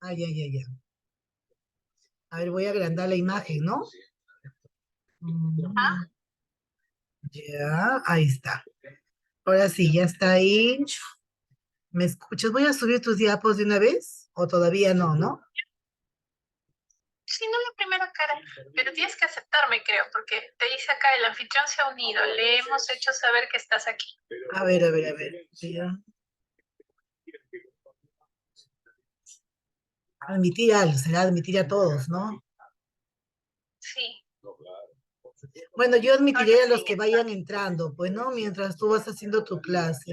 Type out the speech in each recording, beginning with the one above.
Ay, ay, ay, ay. A ver, voy a agrandar la imagen, ¿no? Mm, ya, ahí está. Ahora sí, ya está ahí. ¿Me escuchas? Voy a subir tus diapos de una vez, o todavía no, ¿no? Sí, no la primera cara, pero tienes que aceptarme, creo, porque te dice acá, el anfitrión se ha unido, le hemos hecho saber que estás aquí. A ver, a ver, a ver. Ya. Admitir algo, será admitir a todos, ¿no? Sí, Bueno, yo ahora admitiré a los sí. que vayan entrando, pues, ¿no? Mientras tú vas haciendo tu clase.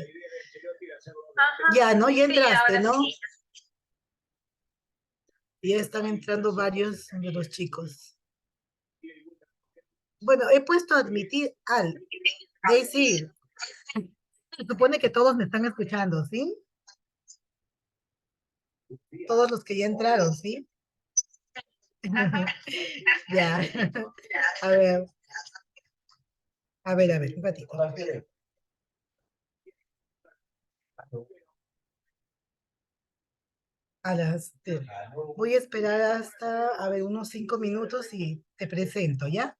Ajá, Ya, ¿no? Ya sí, entraste, ahora ¿no? sí. Ya están entrando varios de los chicos. Bueno, he puesto admitir al. Daisy, se supone que todos me están escuchando, ¿sí? Todos los que ya entraron, ¿sí? Ajá. Ya. A ver, a ver, a ver, un ratito. Voy a esperar hasta, a ver, unos 5 minutos y te presento, ¿ya?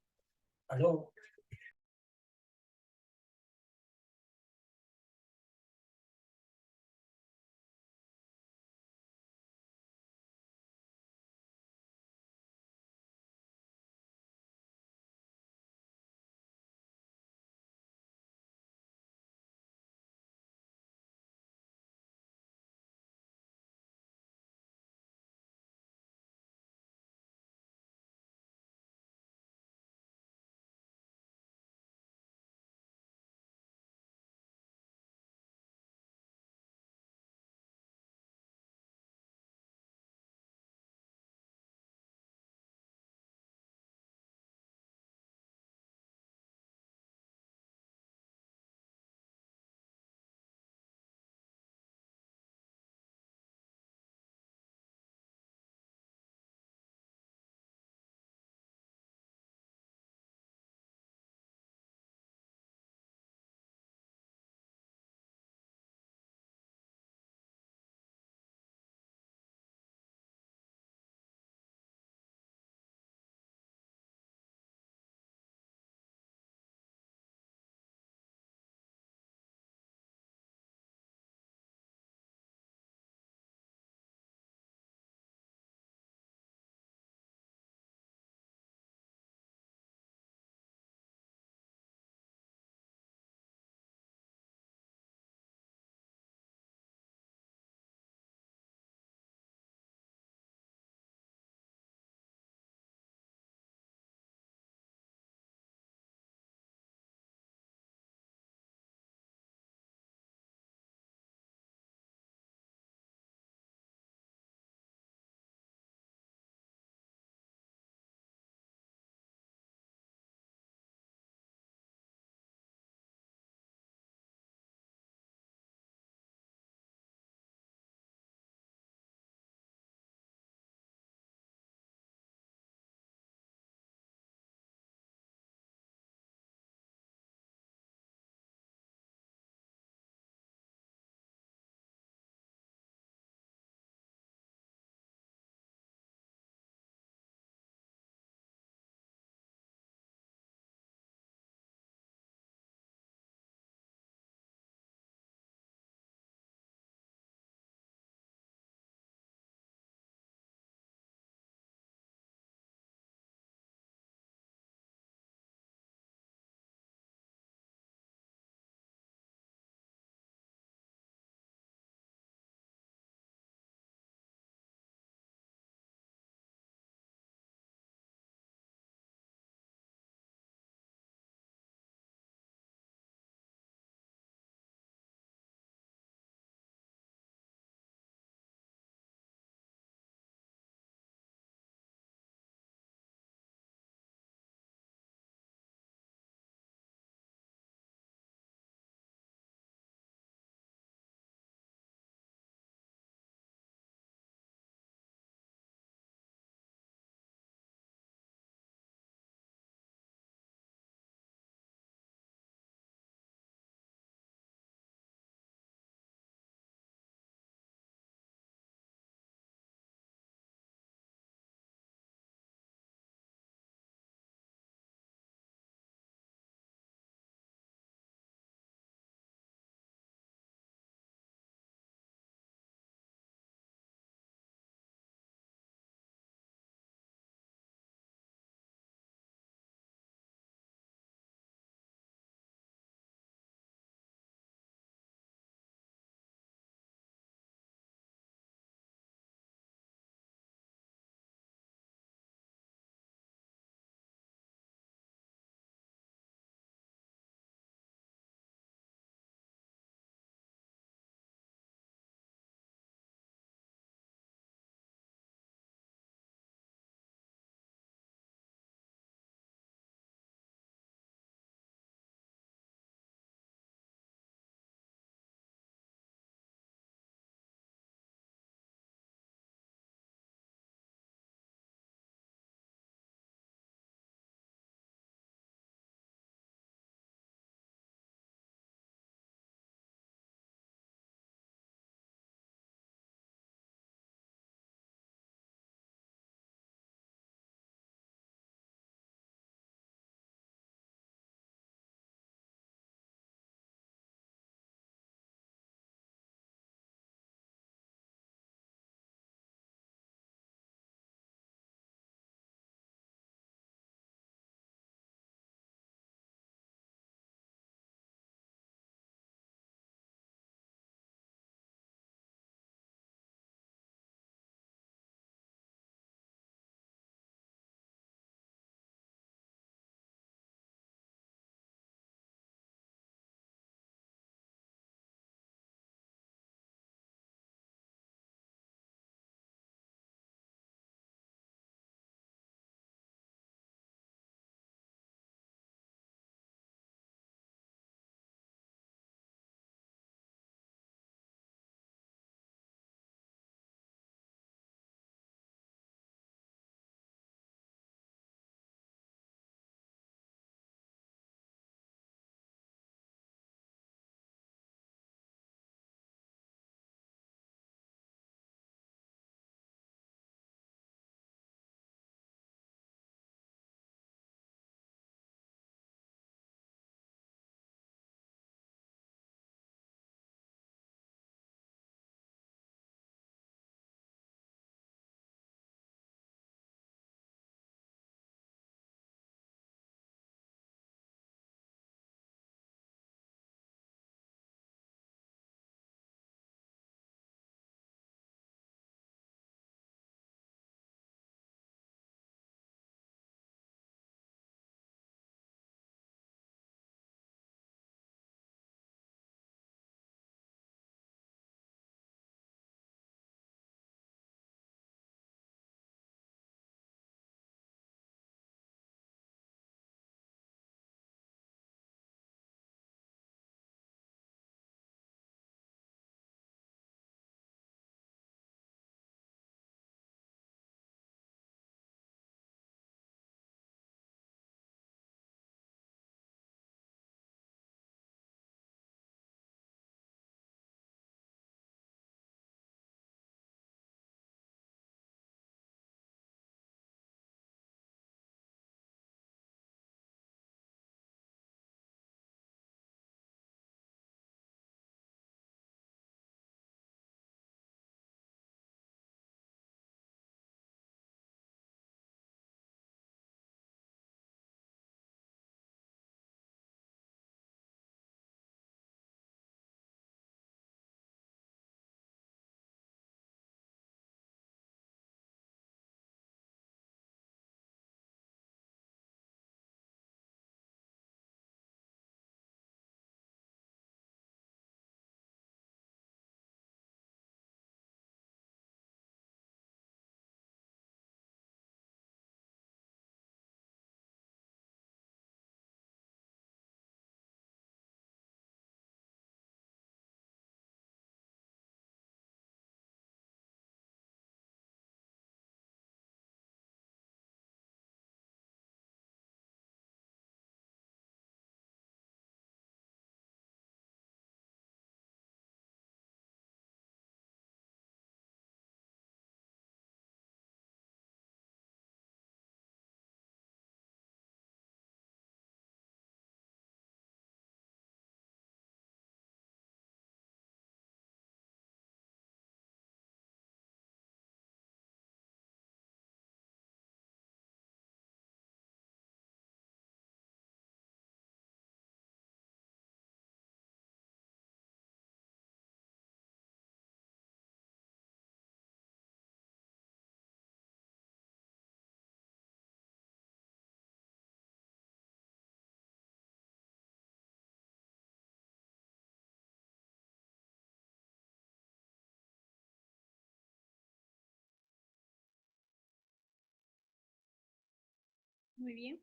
Muy bien.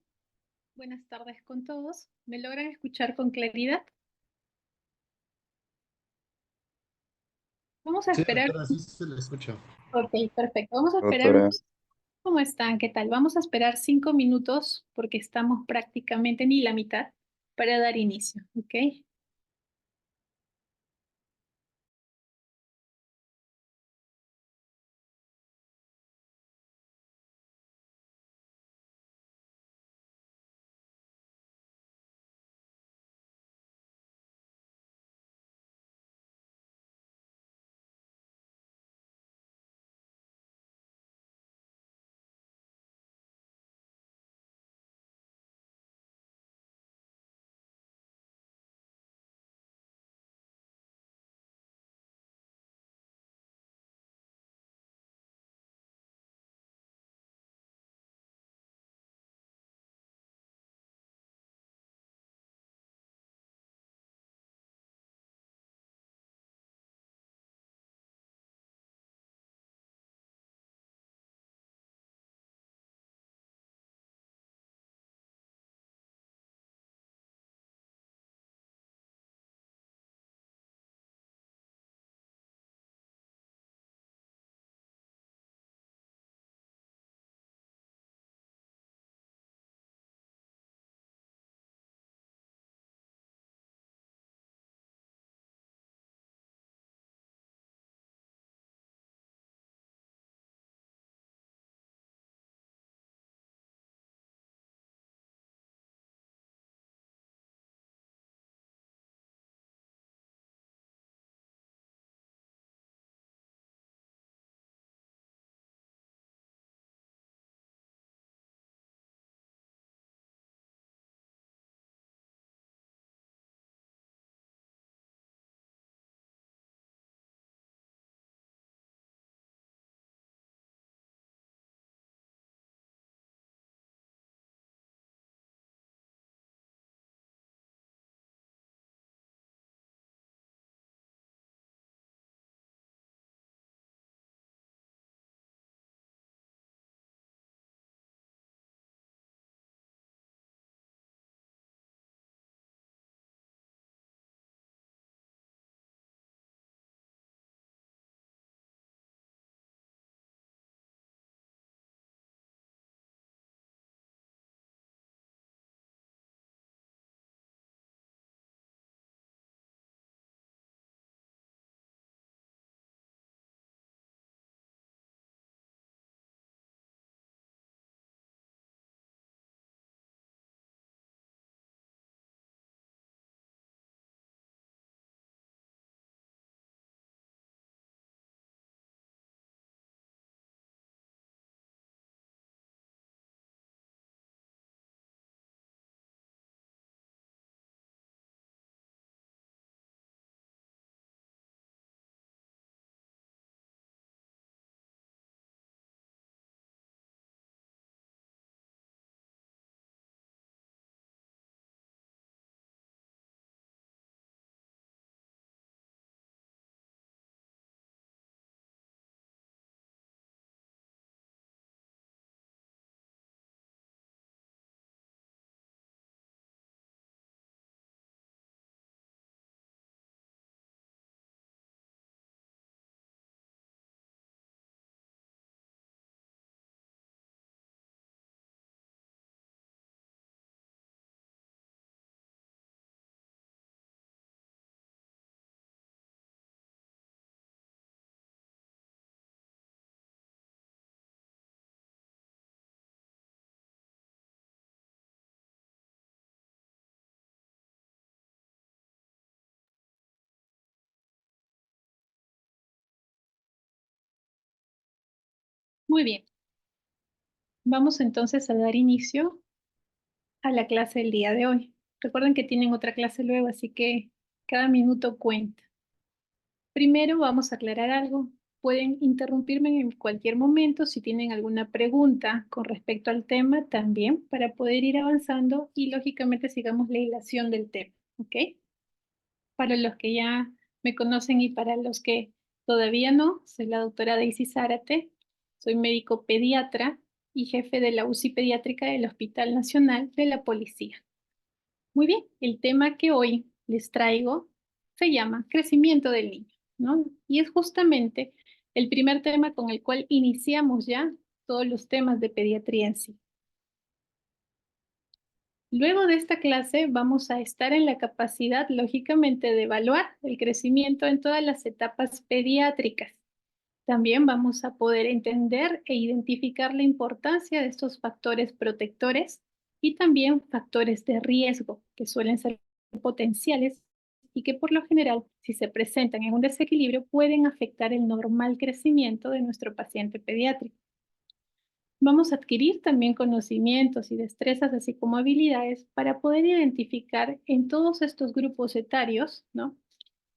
Buenas tardes con todos. ¿Me logran escuchar con claridad? Vamos a Sí, esperar. doctora, sí se le escucha. Ok, perfecto. Vamos a esperar. Doctora, ¿Cómo están? ¿Qué tal? Vamos a esperar 5 minutos porque estamos prácticamente ni la mitad para dar inicio. ¿Ok? Muy bien. Vamos entonces a dar inicio a la clase del día de hoy. Recuerden que tienen otra clase luego, así que cada minuto cuenta. Primero vamos a aclarar algo. Pueden interrumpirme en cualquier momento si tienen alguna pregunta con respecto al tema también para poder ir avanzando y lógicamente sigamos la hilación del tema, ¿ok? Para los que ya me conocen y para los que todavía no, soy la doctora Daisy Zárate, soy médico pediatra y jefe de la UCI pediátrica del Hospital Nacional de la Policía. Muy bien, el tema que hoy les traigo se llama crecimiento del niño, ¿no? Y es justamente el primer tema con el cual iniciamos ya todos los temas de pediatría en sí. Luego de esta clase vamos a estar en la capacidad, lógicamente, de evaluar el crecimiento en todas las etapas pediátricas. También vamos a poder entender e identificar la importancia de estos factores protectores y también factores de riesgo, que suelen ser potenciales y que por lo general, si se presentan en un desequilibrio, pueden afectar el normal crecimiento de nuestro paciente pediátrico. Vamos a adquirir también conocimientos y destrezas, así como habilidades para poder identificar en todos estos grupos etarios, ¿no?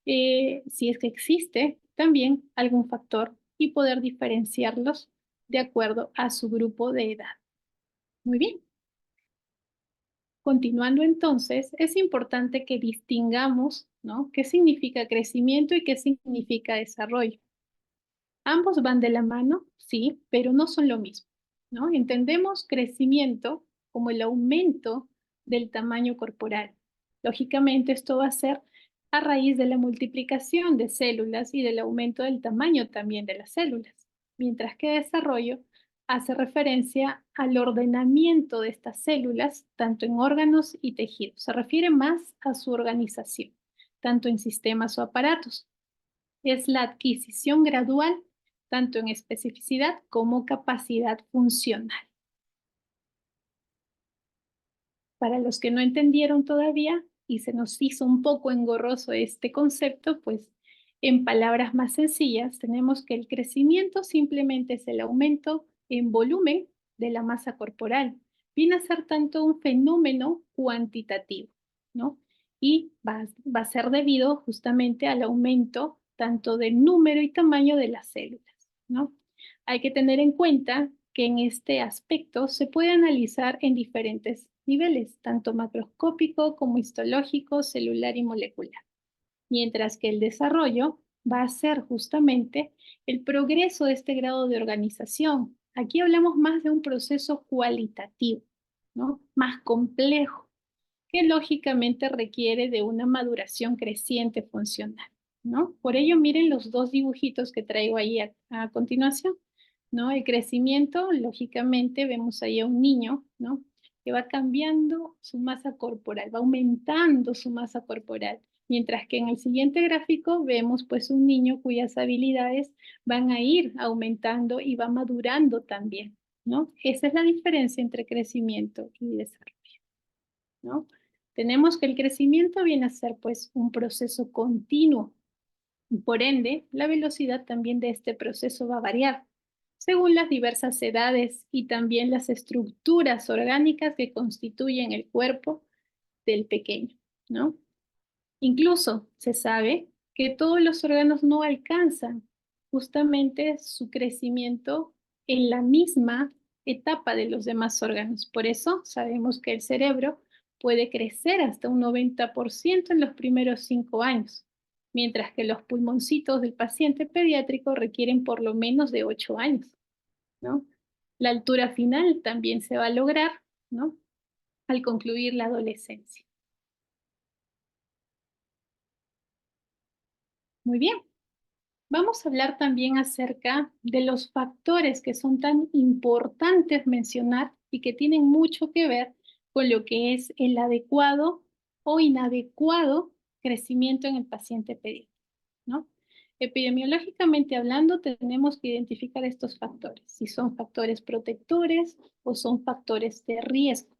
Si es que existe también algún factor y poder diferenciarlos de acuerdo a su grupo de edad. Muy bien. Continuando entonces, es importante que distingamos, ¿no? ¿Qué significa crecimiento y qué significa desarrollo? Ambos van de la mano, sí, pero no son lo mismo, ¿no? Entendemos crecimiento como el aumento del tamaño corporal. Lógicamente, esto va a ser a raíz de la multiplicación de células y del aumento del tamaño también de las células, mientras que desarrollo hace referencia al ordenamiento de estas células, tanto en órganos y tejidos. Se refiere más a su organización, tanto en sistemas o aparatos. Es la adquisición gradual, tanto en especificidad como capacidad funcional. Para los que no entendieron todavía y se nos hizo un poco engorroso este concepto, pues en palabras más sencillas tenemos que el crecimiento simplemente es el aumento en volumen de la masa corporal. Viene a ser tanto un fenómeno cuantitativo, ¿no? Y va a ser debido justamente al aumento tanto del número y tamaño de las células, ¿no? Hay que tener en cuenta que en este aspecto se puede analizar en diferentes niveles, tanto macroscópico como histológico, celular y molecular, mientras que el desarrollo va a ser justamente el progreso de este grado de organización. Aquí hablamos más de un proceso cualitativo, ¿no? Más complejo, que lógicamente requiere de una maduración creciente funcional, ¿no? Por ello, miren los dos dibujitos que traigo ahí a continuación, ¿no? El crecimiento, lógicamente, vemos ahí a un niño, ¿no? Que va cambiando su masa corporal, va aumentando su masa corporal, mientras que en el siguiente gráfico vemos pues un niño cuyas habilidades van a ir aumentando y va madurando también, ¿no? Esa es la diferencia entre crecimiento y desarrollo, ¿no? Tenemos que el crecimiento viene a ser pues un proceso continuo y por ende la velocidad también de este proceso va a variar según las diversas edades y también las estructuras orgánicas que constituyen el cuerpo del pequeño, ¿no? Incluso se sabe que todos los órganos no alcanzan justamente su crecimiento en la misma etapa de los demás órganos. Por eso sabemos que el cerebro puede crecer hasta un 90% en los primeros 5 años, mientras que los pulmoncitos del paciente pediátrico requieren por lo menos de 8 años, ¿no? La altura final también se va a lograr, ¿no? Al concluir la adolescencia. Muy bien. Vamos a hablar también acerca de los factores que son tan importantes mencionar y que tienen mucho que ver con lo que es el adecuado o inadecuado crecimiento en el paciente pediátrico, ¿no? Epidemiológicamente hablando, tenemos que identificar estos factores, si son factores protectores o son factores de riesgo.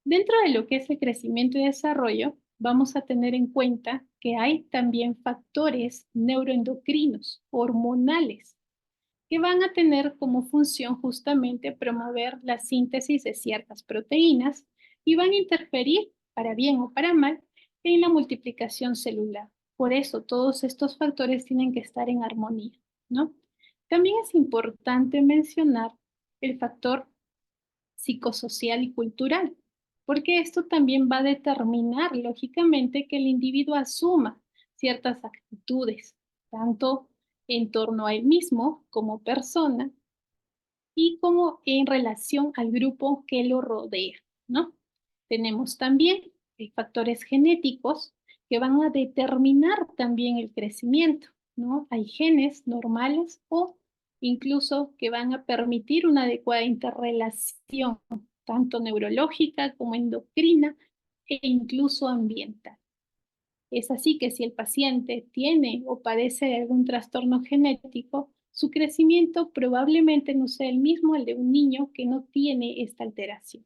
Dentro de lo que es el crecimiento y desarrollo, vamos a tener en cuenta que hay también factores neuroendocrinos, hormonales, que van a tener como función justamente promover la síntesis de ciertas proteínas y van a interferir, para bien o para mal, en la multiplicación celular. Por eso todos estos factores tienen que estar en armonía, ¿no? También es importante mencionar el factor psicosocial y cultural, porque esto también va a determinar, lógicamente, que el individuo asuma ciertas actitudes, tanto en torno a él mismo como persona, y como en relación al grupo que lo rodea, ¿no? Tenemos también factores genéticos que van a determinar también el crecimiento, ¿no? Hay genes normales o incluso que van a permitir una adecuada interrelación, tanto neurológica como endocrina e incluso ambiental. Es así que si el paciente tiene o padece de algún trastorno genético, su crecimiento probablemente no sea el mismo al de un niño que no tiene esta alteración.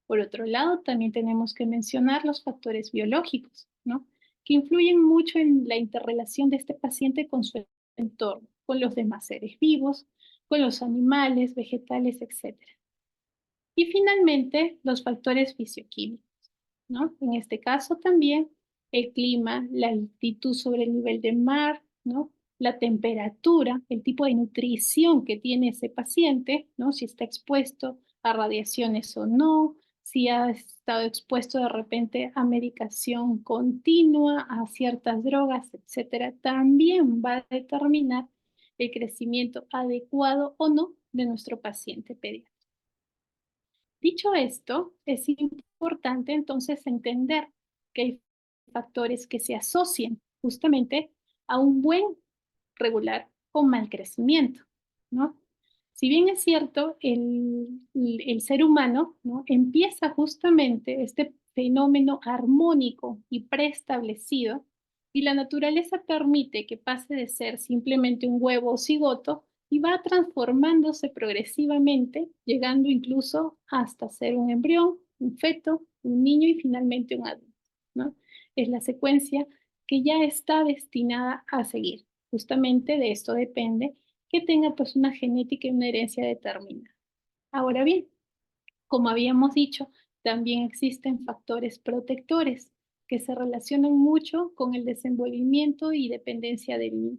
Por otro lado, también tenemos que mencionar los factores biológicos, ¿no? Que influyen mucho en la interrelación de este paciente con su entorno, con los demás seres vivos, con los animales, vegetales, etcétera. Y finalmente, los factores fisioquímicos, ¿no? En este caso también el clima, la altitud sobre el nivel del mar, ¿no? La temperatura, el tipo de nutrición que tiene ese paciente, ¿no? Si está expuesto a radiaciones o no, si ha estado expuesto de repente a medicación continua, a ciertas drogas, etcétera, también va a determinar el crecimiento adecuado o no de nuestro paciente pediátrico. Dicho esto, es importante entonces entender que hay factores que se asocian justamente a un buen, regular o mal crecimiento, ¿no? Si bien es cierto, el ser humano, ¿no? Empieza justamente este fenómeno armónico y preestablecido y la naturaleza permite que pase de ser simplemente un huevo o cigoto y va transformándose progresivamente, llegando incluso hasta ser un embrión, un feto, un niño y finalmente un adulto, ¿no? Es la secuencia que ya está destinada a seguir. Justamente de esto depende que tenga pues una genética y una herencia determinada. Ahora bien, como habíamos dicho, también existen factores protectores que se relacionan mucho con el desenvolvimiento y dependencia del niño.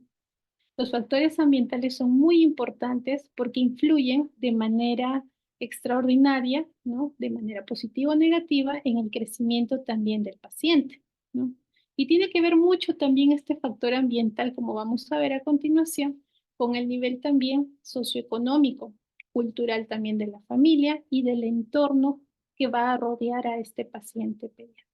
Los factores ambientales son muy importantes porque influyen de manera extraordinaria, ¿no? De manera positiva o negativa en el crecimiento también del paciente, ¿no? Y tiene que ver mucho también este factor ambiental, como vamos a ver a continuación, con el nivel también socioeconómico, cultural también de la familia y del entorno que va a rodear a este paciente pediátrico.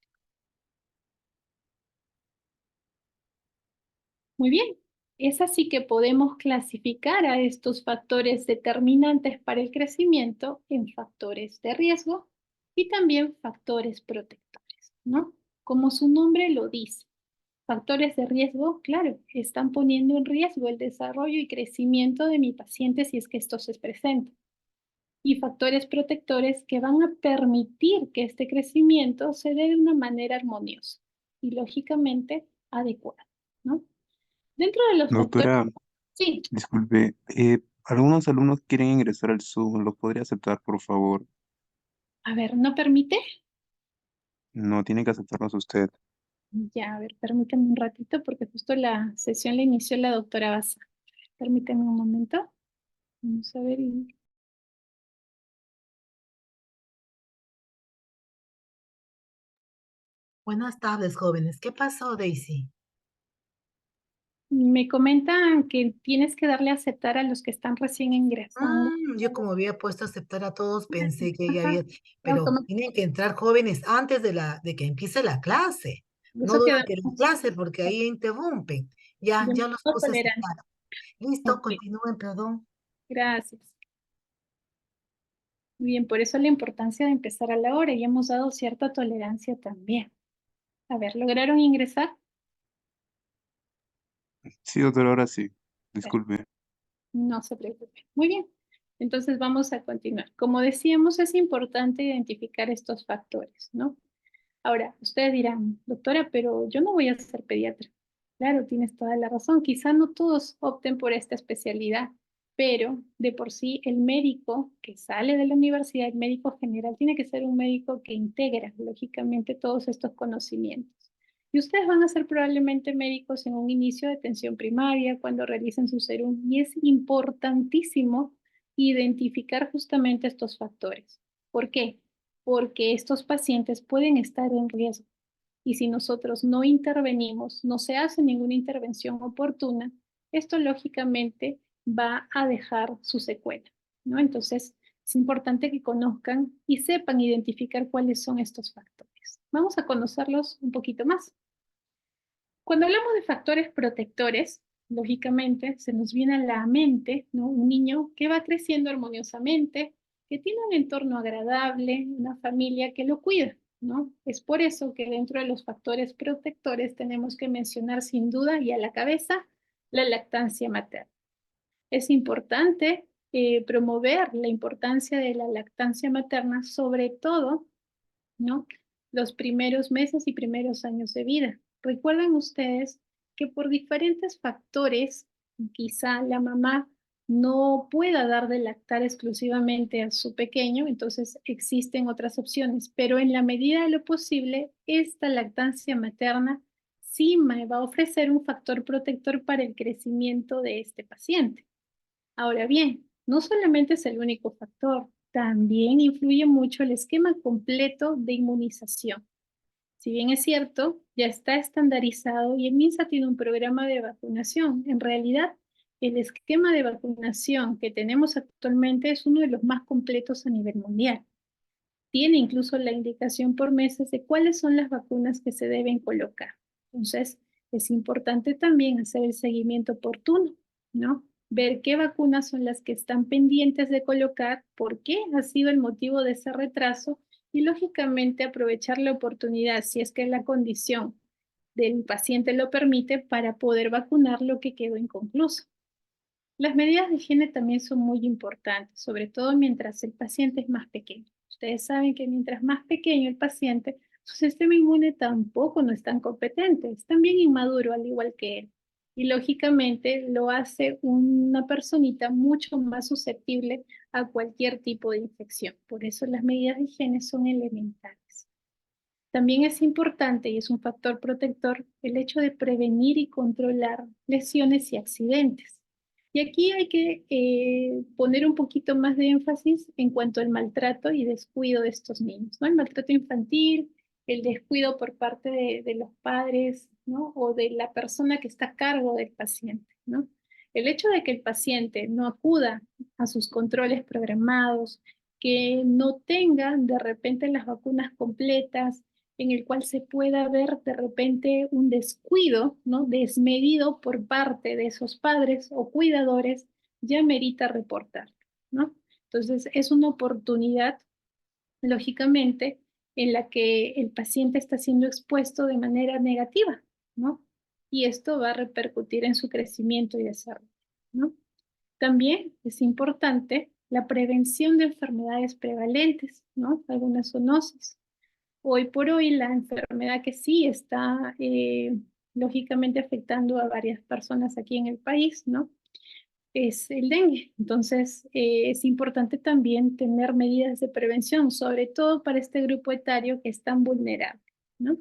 Muy bien, es así que podemos clasificar a estos factores determinantes para el crecimiento en factores de riesgo y también factores protectores, ¿no? Como su nombre lo dice, factores de riesgo, claro, están poniendo en riesgo el desarrollo y crecimiento de mi paciente si es que esto se presenta. Y factores protectores que van a permitir que este crecimiento se dé de una manera armoniosa y lógicamente adecuada, ¿no? Dentro de los factores, Doctora, sí, disculpe, algunos alumnos quieren ingresar al Zoom, ¿lo podría aceptar, por favor? a ver, ¿no permite? No, tiene que aceptarlos usted. Ya, a ver, permíteme un ratito porque justo la sesión la inició la doctora Baza. Permíteme un momento. Vamos a ver. Buenas tardes, jóvenes. ¿Qué pasó, Daisy? Me comentan que tienes que darle a aceptar a los que están recién ingresando. Yo como había puesto a aceptar a todos, pensé que ya Ajá, había, pero tienen que entrar jóvenes antes de que empiece la clase, no eso durante la quedamos clase, porque ahí interrumpen. Ya, ya los demasiado puse a tolerantes. aceptar. Listo, Ok, continúen, perdón. gracias. Muy bien, por eso la importancia de empezar a la hora y hemos dado cierta tolerancia también. A ver, ¿lograron ingresar? Sí, doctora, ahora sí. Disculpe. No se preocupe. Muy bien. Entonces vamos a continuar. Como decíamos, es importante identificar estos factores, ¿no? Ahora, ustedes dirán, doctora, pero yo no voy a ser pediatra. Claro, tienes toda la razón. Quizá no todos opten por esta especialidad, pero de por sí el médico que sale de la universidad, el médico general, tiene que ser un médico que integra, lógicamente, todos estos conocimientos. Y ustedes van a ser probablemente médicos en un inicio de atención primaria, cuando realicen su serum, y es importantísimo identificar justamente estos factores. ¿Por qué? Porque estos pacientes pueden estar en riesgo. Y si nosotros no intervenimos, no se hace ninguna intervención oportuna, esto lógicamente va a dejar su secuela, ¿no? Entonces, es importante que conozcan y sepan identificar cuáles son estos factores. Vamos a conocerlos un poquito más. Cuando hablamos de factores protectores, lógicamente se nos viene a la mente, ¿no? Un niño que va creciendo armoniosamente, que tiene un entorno agradable, una familia que lo cuida, ¿no? Es por eso que dentro de los factores protectores tenemos que mencionar sin duda y a la cabeza la lactancia materna. Es importante promover la importancia de la lactancia materna, sobre todo, ¿no? Los primeros meses y primeros años de vida. Recuerden ustedes que por diferentes factores, quizá la mamá no pueda dar de lactar exclusivamente a su pequeño, entonces existen otras opciones, pero en la medida de lo posible, esta lactancia materna sí me va a ofrecer un factor protector para el crecimiento de este paciente. Ahora bien, no solamente es el único factor, también influye mucho el esquema completo de inmunización. Si bien es cierto, ya está estandarizado y el MINSA tiene un programa de vacunación, en realidad el esquema de vacunación que tenemos actualmente es uno de los más completos a nivel mundial. Tiene incluso la indicación por meses de cuáles son las vacunas que se deben colocar. Entonces, es importante también hacer el seguimiento oportuno, ¿no? Ver qué vacunas son las que están pendientes de colocar, por qué ha sido el motivo de ese retraso y, lógicamente, aprovechar la oportunidad, si es que la condición del paciente lo permite, para poder vacunar lo que quedó inconcluso. Las medidas de higiene también son muy importantes, sobre todo mientras el paciente es más pequeño. Ustedes saben que mientras más pequeño el paciente, su sistema inmune tampoco no es tan competente, es también inmaduro al igual que él. Y lógicamente lo hace una personita mucho más susceptible a cualquier tipo de infección. Por eso las medidas de higiene son elementales. También es importante y es un factor protector el hecho de prevenir y controlar lesiones y accidentes. Y aquí hay que poner un poquito más de énfasis en cuanto al maltrato y descuido de estos niños, ¿no? El maltrato infantil, el descuido por parte de los padres, ¿no? O de la persona que está a cargo del paciente, ¿no? El hecho de que el paciente no acuda a sus controles programados, que no tenga de repente las vacunas completas, en el cual se pueda ver de repente un descuido, ¿no? Desmedido por parte de esos padres o cuidadores, ya merita reportar, ¿no? Entonces, es una oportunidad, lógicamente, en la que el paciente está siendo expuesto de manera negativa, ¿no? Y esto va a repercutir en su crecimiento y desarrollo, ¿no? También es importante la prevención de enfermedades prevalentes, ¿no? Algunas zoonosis. Hoy por hoy la enfermedad que sí está lógicamente afectando a varias personas aquí en el país, ¿no? Es el dengue. Entonces, es importante también tener medidas de prevención, sobre todo para este grupo etario que es tan vulnerable, ¿no?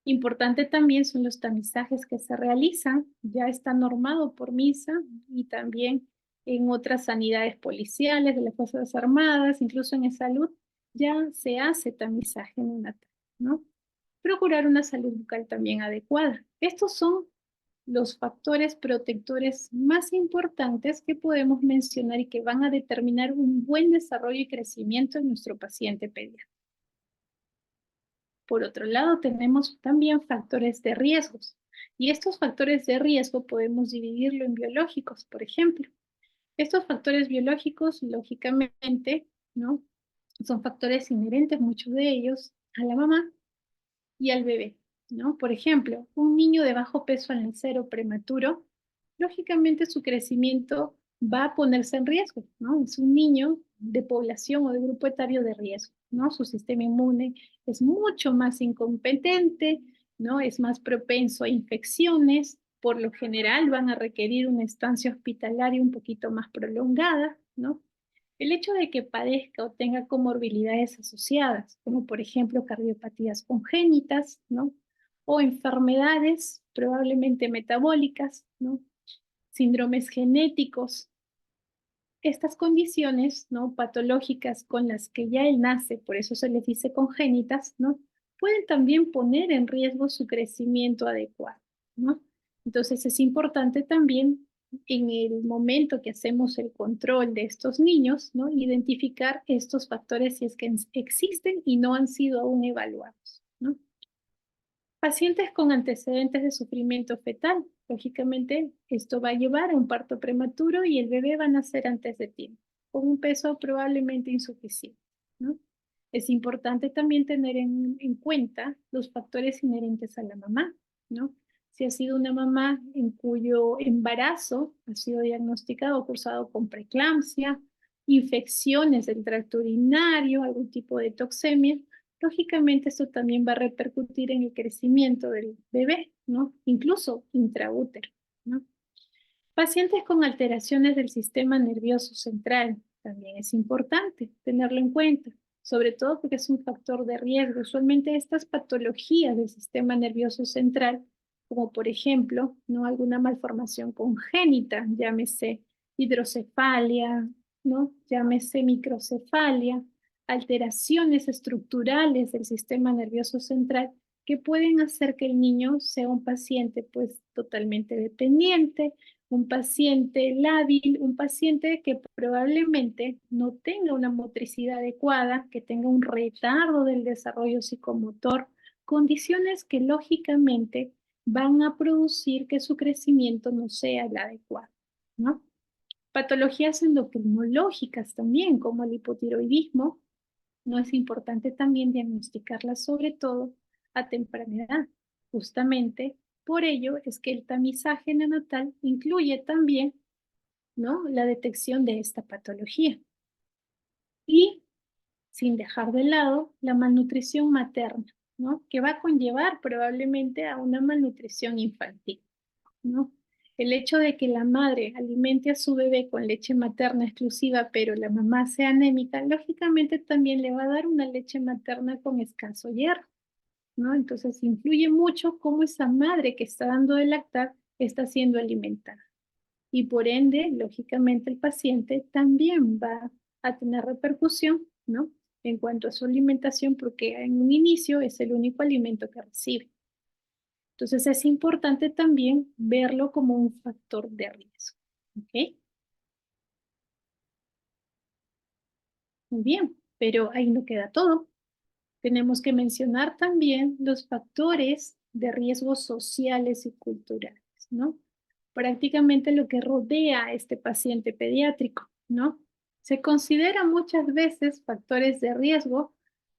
Importante también son los tamizajes que se realizan, ya está normado por MISA y también en otras sanidades policiales, de las Fuerzas Armadas, incluso en salud, ya se hace tamizaje neonatal, ¿no? Procurar una salud bucal también adecuada. Estos son los factores protectores más importantes que podemos mencionar y que van a determinar un buen desarrollo y crecimiento en nuestro paciente pediátrico. Por otro lado, tenemos también factores de riesgos. Y estos factores de riesgo podemos dividirlo en biológicos, por ejemplo. Estos factores biológicos, lógicamente, ¿no? Son factores inherentes, muchos de ellos, a la mamá y al bebé, ¿no? Por ejemplo, un niño de bajo peso al nacer o prematuro, lógicamente su crecimiento va a ponerse en riesgo, ¿no? Es un niño de población o de grupo etario de riesgo, ¿no? Su sistema inmune es mucho más incompetente, ¿no? Es más propenso a infecciones, por lo general van a requerir una estancia hospitalaria un poquito más prolongada, ¿no? El hecho de que padezca o tenga comorbilidades asociadas, como por ejemplo cardiopatías congénitas, ¿no? O enfermedades probablemente metabólicas, ¿no? Síndromes genéticos. Estas condiciones, ¿no? Patológicas con las que ya él nace, por eso se les dice congénitas, ¿no? Pueden también poner en riesgo su crecimiento adecuado, ¿no? Entonces es importante también en el momento que hacemos el control de estos niños, ¿no? Identificar estos factores si es que existen y no han sido aún evaluados, ¿no? Pacientes con antecedentes de sufrimiento fetal. Lógicamente, esto va a llevar a un parto prematuro y el bebé va a nacer antes de tiempo, con un peso probablemente insuficiente, ¿no? Es importante también tener en cuenta los factores inherentes a la mamá, ¿no? Si ha sido una mamá en cuyo embarazo ha sido diagnosticado o cursado con preeclampsia, infecciones del tracto urinario, algún tipo de toxemia, lógicamente esto también va a repercutir en el crecimiento del bebé, ¿no? Incluso intraútero, ¿no? Pacientes con alteraciones del sistema nervioso central, también es importante tenerlo en cuenta, sobre todo porque es un factor de riesgo. Usualmente estas patologías del sistema nervioso central, como por ejemplo, ¿no? Alguna malformación congénita, llámese hidrocefalia, ¿no? Llámese microcefalia, alteraciones estructurales del sistema nervioso central que pueden hacer que el niño sea un paciente pues totalmente dependiente, un paciente lábil, un paciente que probablemente no tenga una motricidad adecuada, que tenga un retardo del desarrollo psicomotor, condiciones que lógicamente van a producir que su crecimiento no sea el adecuado, ¿no? Patologías endocrinológicas también, como el hipotiroidismo, no es importante también diagnosticarlas sobre todo a temprana edad. Justamente por ello es que el tamizaje neonatal incluye también, ¿no? La detección de esta patología. Y sin dejar de lado la malnutrición materna, ¿no? Que va a conllevar probablemente a una malnutrición infantil, ¿no? El hecho de que la madre alimente a su bebé con leche materna exclusiva, pero la mamá sea anémica, lógicamente también le va a dar una leche materna con escaso hierro, ¿no? Entonces influye mucho cómo esa madre que está dando de lactar está siendo alimentada. Y por ende, lógicamente, el paciente también va a tener repercusión, ¿no? En cuanto a su alimentación, porque en un inicio es el único alimento que recibe. Entonces es importante también verlo como un factor de riesgo. ¿Ok? Muy bien, pero ahí no queda todo. Tenemos que mencionar también los factores de riesgo sociales y culturales, ¿no? Prácticamente lo que rodea a este paciente pediátrico, ¿no? Se considera muchas veces factores de riesgo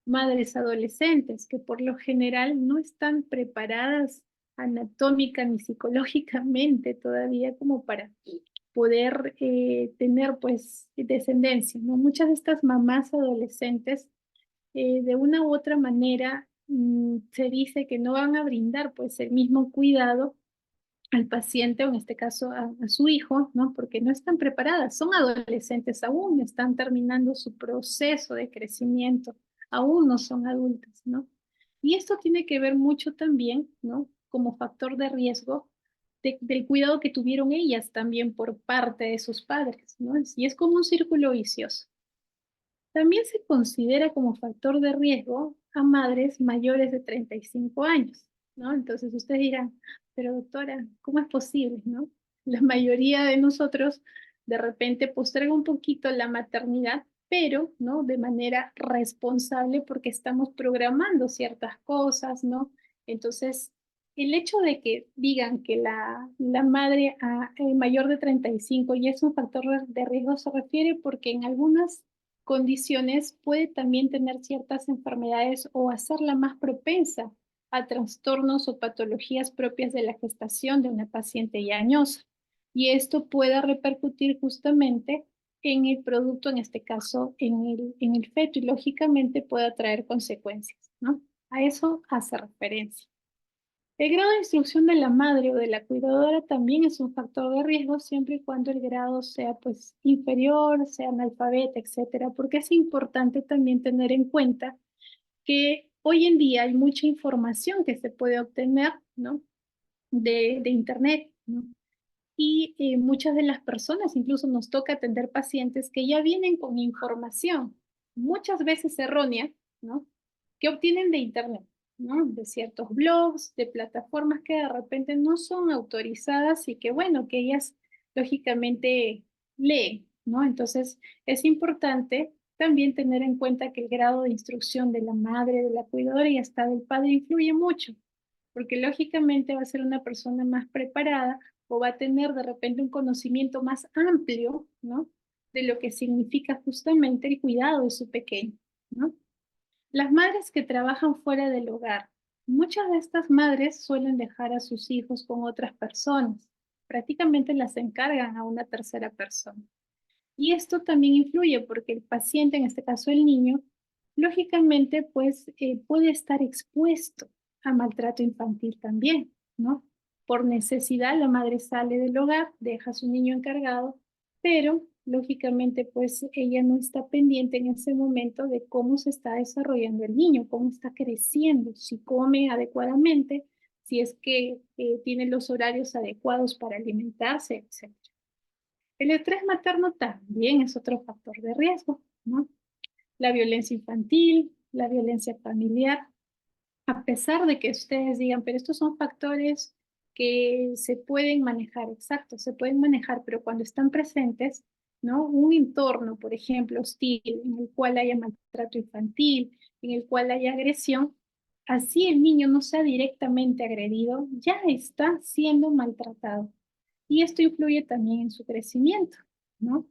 madres adolescentes que por lo general no están preparadas anatómica ni psicológicamente todavía como para poder tener pues descendencia, ¿no? Muchas de estas mamás adolescentes de una u otra manera se dice que no van a brindar pues el mismo cuidado al paciente, o en este caso a su hijo, ¿no? Porque no están preparadas, son adolescentes aún, están terminando su proceso de crecimiento, aún no son adultas, ¿no? Y esto tiene que ver mucho también, ¿no? Como factor de riesgo del cuidado que tuvieron ellas también por parte de sus padres, ¿no? Y es como un círculo vicioso. También se considera como factor de riesgo a madres mayores de 35 años, ¿no? Entonces ustedes dirán, pero doctora, ¿cómo es posible, no? La mayoría de nosotros de repente posterga un poquito la maternidad, pero, ¿no? De manera responsable porque estamos programando ciertas cosas, ¿no? Entonces, el hecho de que digan que la madre mayor de 35 ya es un factor de riesgo se refiere porque en algunas condiciones puede también tener ciertas enfermedades o hacerla más propensa a trastornos o patologías propias de la gestación de una paciente ya añosa. Y esto puede repercutir justamente en el producto, en este caso en el feto, y lógicamente puede traer consecuencias, ¿no? A eso hace referencia. El grado de instrucción de la madre o de la cuidadora también es un factor de riesgo siempre y cuando el grado sea pues inferior, sea analfabeta, etcétera, porque es importante también tener en cuenta que hoy en día hay mucha información que se puede obtener, ¿no? De internet, ¿no? Y muchas de las personas incluso nos toca atender pacientes que ya vienen con información, muchas veces errónea, ¿no? Que obtienen de internet, ¿no? De ciertos blogs, de plataformas que de repente no son autorizadas y que bueno, que ellas lógicamente leen, ¿no? Entonces, es importante también tener en cuenta que el grado de instrucción de la madre, de la cuidadora y hasta del padre influye mucho, porque lógicamente va a ser una persona más preparada o va a tener de repente un conocimiento más amplio, ¿no? De lo que significa justamente el cuidado de su pequeño, ¿no? Las madres que trabajan fuera del hogar. Muchas de estas madres suelen dejar a sus hijos con otras personas. Prácticamente las encargan a una tercera persona. Y esto también influye porque el paciente, en este caso el niño, lógicamente pues puede estar expuesto a maltrato infantil también, ¿no? Por necesidad la madre sale del hogar, deja a su niño encargado, pero lógicamente pues ella no está pendiente en ese momento de cómo se está desarrollando el niño, cómo está creciendo, si come adecuadamente, si es que tiene los horarios adecuados para alimentarse, etc. El estrés materno también es otro factor de riesgo, ¿no? La violencia infantil, la violencia familiar, a pesar de que ustedes digan, pero estos son factores que se pueden manejar, exacto, se pueden manejar, pero cuando están presentes, ¿no? Un entorno, por ejemplo, hostil, en el cual haya maltrato infantil, en el cual haya agresión, así el niño no sea directamente agredido, ya está siendo maltratado. Y esto influye también en su crecimiento, ¿no?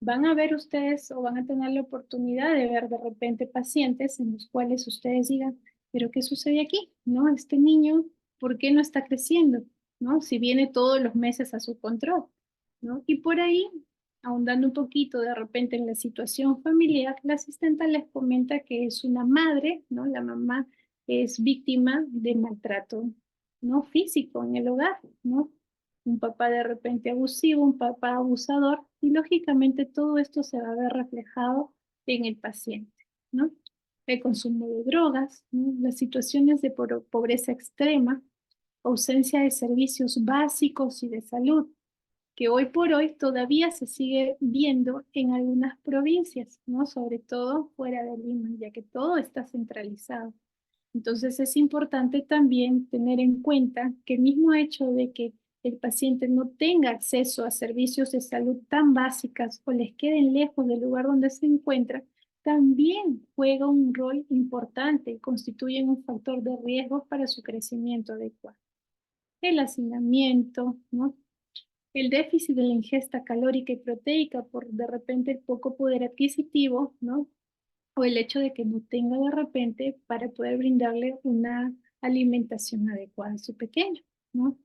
Van a ver ustedes o van a tener la oportunidad de ver de repente pacientes en los cuales ustedes digan, pero ¿qué sucede aquí? ¿No? Este niño, ¿por qué no está creciendo? ¿No? Si viene todos los meses a su control, ¿no? Y por ahí, ahondando un poquito de repente en la situación familiar, la asistenta les comenta que es una madre, ¿no? La mamá es víctima de maltrato, ¿no? Físico en el hogar, ¿no? Un papá de repente abusivo, un papá abusador, y lógicamente todo esto se va a ver reflejado en el paciente, ¿no? El consumo de drogas, ¿no? Las situaciones de pobreza extrema, ausencia de servicios básicos y de salud, que hoy por hoy todavía se sigue viendo en algunas provincias, ¿no? Sobre todo fuera de Lima, ya que todo está centralizado. Entonces es importante también tener en cuenta que el mismo hecho de que el paciente no tenga acceso a servicios de salud tan básicas o les queden lejos del lugar donde se encuentra, también juega un rol importante y constituyen un factor de riesgo para su crecimiento adecuado. El hacinamiento, ¿no? El déficit de la ingesta calórica y proteica por de repente el poco poder adquisitivo, ¿no? O el hecho de que no tenga de repente para poder brindarle una alimentación adecuada a su pequeño, ¿no?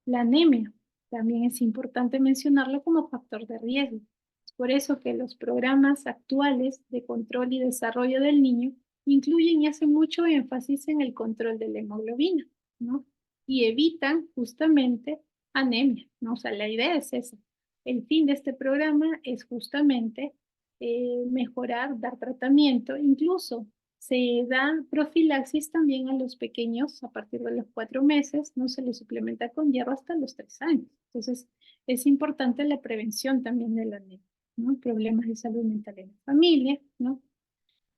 La anemia también es importante mencionarlo como factor de riesgo. Es por eso que los programas actuales de control y desarrollo del niño incluyen y hacen mucho énfasis en el control de la hemoglobina, ¿no? Y evitan justamente anemia, ¿no? O sea, la idea es esa. El fin de este programa es justamente mejorar, dar tratamiento, incluso se da profilaxis también a los pequeños a partir de los 4 meses, no se les suplementa con hierro hasta los 3 años. Entonces, es importante la prevención también de la anemia, ¿no? Problemas de salud mental en la familia, ¿no?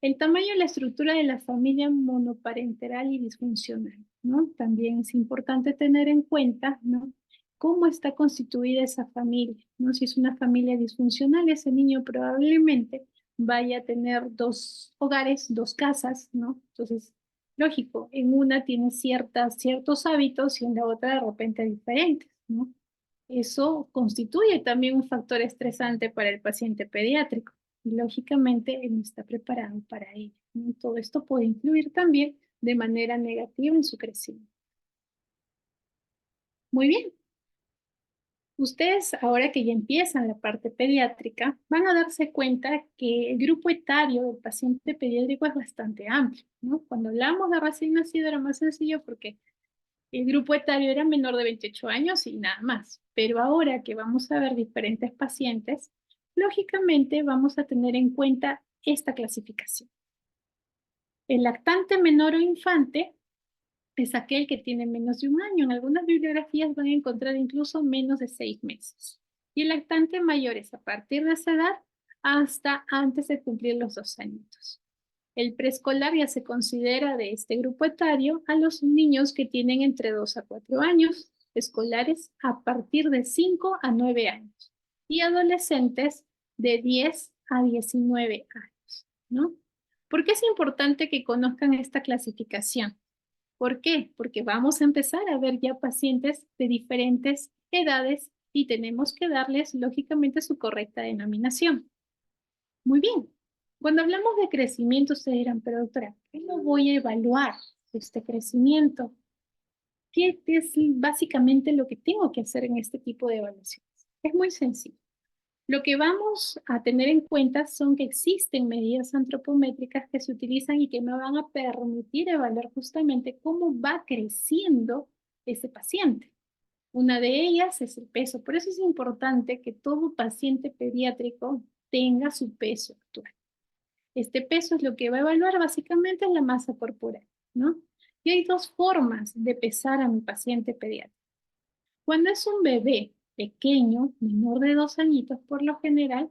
El tamaño y la estructura de la familia monoparental y disfuncional, ¿no? También es importante tener en cuenta, ¿no? Cómo está constituida esa familia, ¿no? Si es una familia disfuncional, ese niño probablemente vaya a tener dos hogares, dos casas, ¿no? Entonces, lógico, en una tiene ciertos hábitos y en la otra de repente diferentes, ¿no? Eso constituye también un factor estresante para el paciente pediátrico y lógicamente él no está preparado para ello, ¿no? Todo esto puede influir también de manera negativa en su crecimiento. Muy bien. Ustedes, ahora que ya empiezan la parte pediátrica, van a darse cuenta que el grupo etario del paciente pediátrico es bastante amplio, ¿no? Cuando hablamos de recién nacido era más sencillo porque el grupo etario era menor de 28 años y nada más. Pero ahora que vamos a ver diferentes pacientes, lógicamente vamos a tener en cuenta esta clasificación. El lactante menor o infante es aquel que tiene menos de 1 año. En algunas bibliografías van a encontrar incluso menos de 6 meses. Y el lactante mayor es a partir de esa edad hasta antes de cumplir los 2 añitos. El preescolar ya se considera de este grupo etario a los niños que tienen entre 2 a 4 años, escolares a partir de 5 a 9 años y adolescentes de 10 a 19 años, ¿no? ¿Por qué es importante que conozcan esta clasificación? ¿Por qué? Porque vamos a empezar a ver ya pacientes de diferentes edades y tenemos que darles, lógicamente, su correcta denominación. Muy bien. Cuando hablamos de crecimiento, ustedes dirán, pero doctora, ¿cómo voy a evaluar este crecimiento? ¿Qué es básicamente lo que tengo que hacer en este tipo de evaluaciones? Es muy sencillo. Lo que vamos a tener en cuenta son que existen medidas antropométricas que se utilizan y que me van a permitir evaluar justamente cómo va creciendo ese paciente. Una de ellas es el peso. Por eso es importante que todo paciente pediátrico tenga su peso actual. Este peso es lo que va a evaluar básicamente la masa corporal, ¿no? Y hay dos formas de pesar a mi paciente pediátrico. Cuando es un bebé pequeño, menor de 2 añitos, por lo general,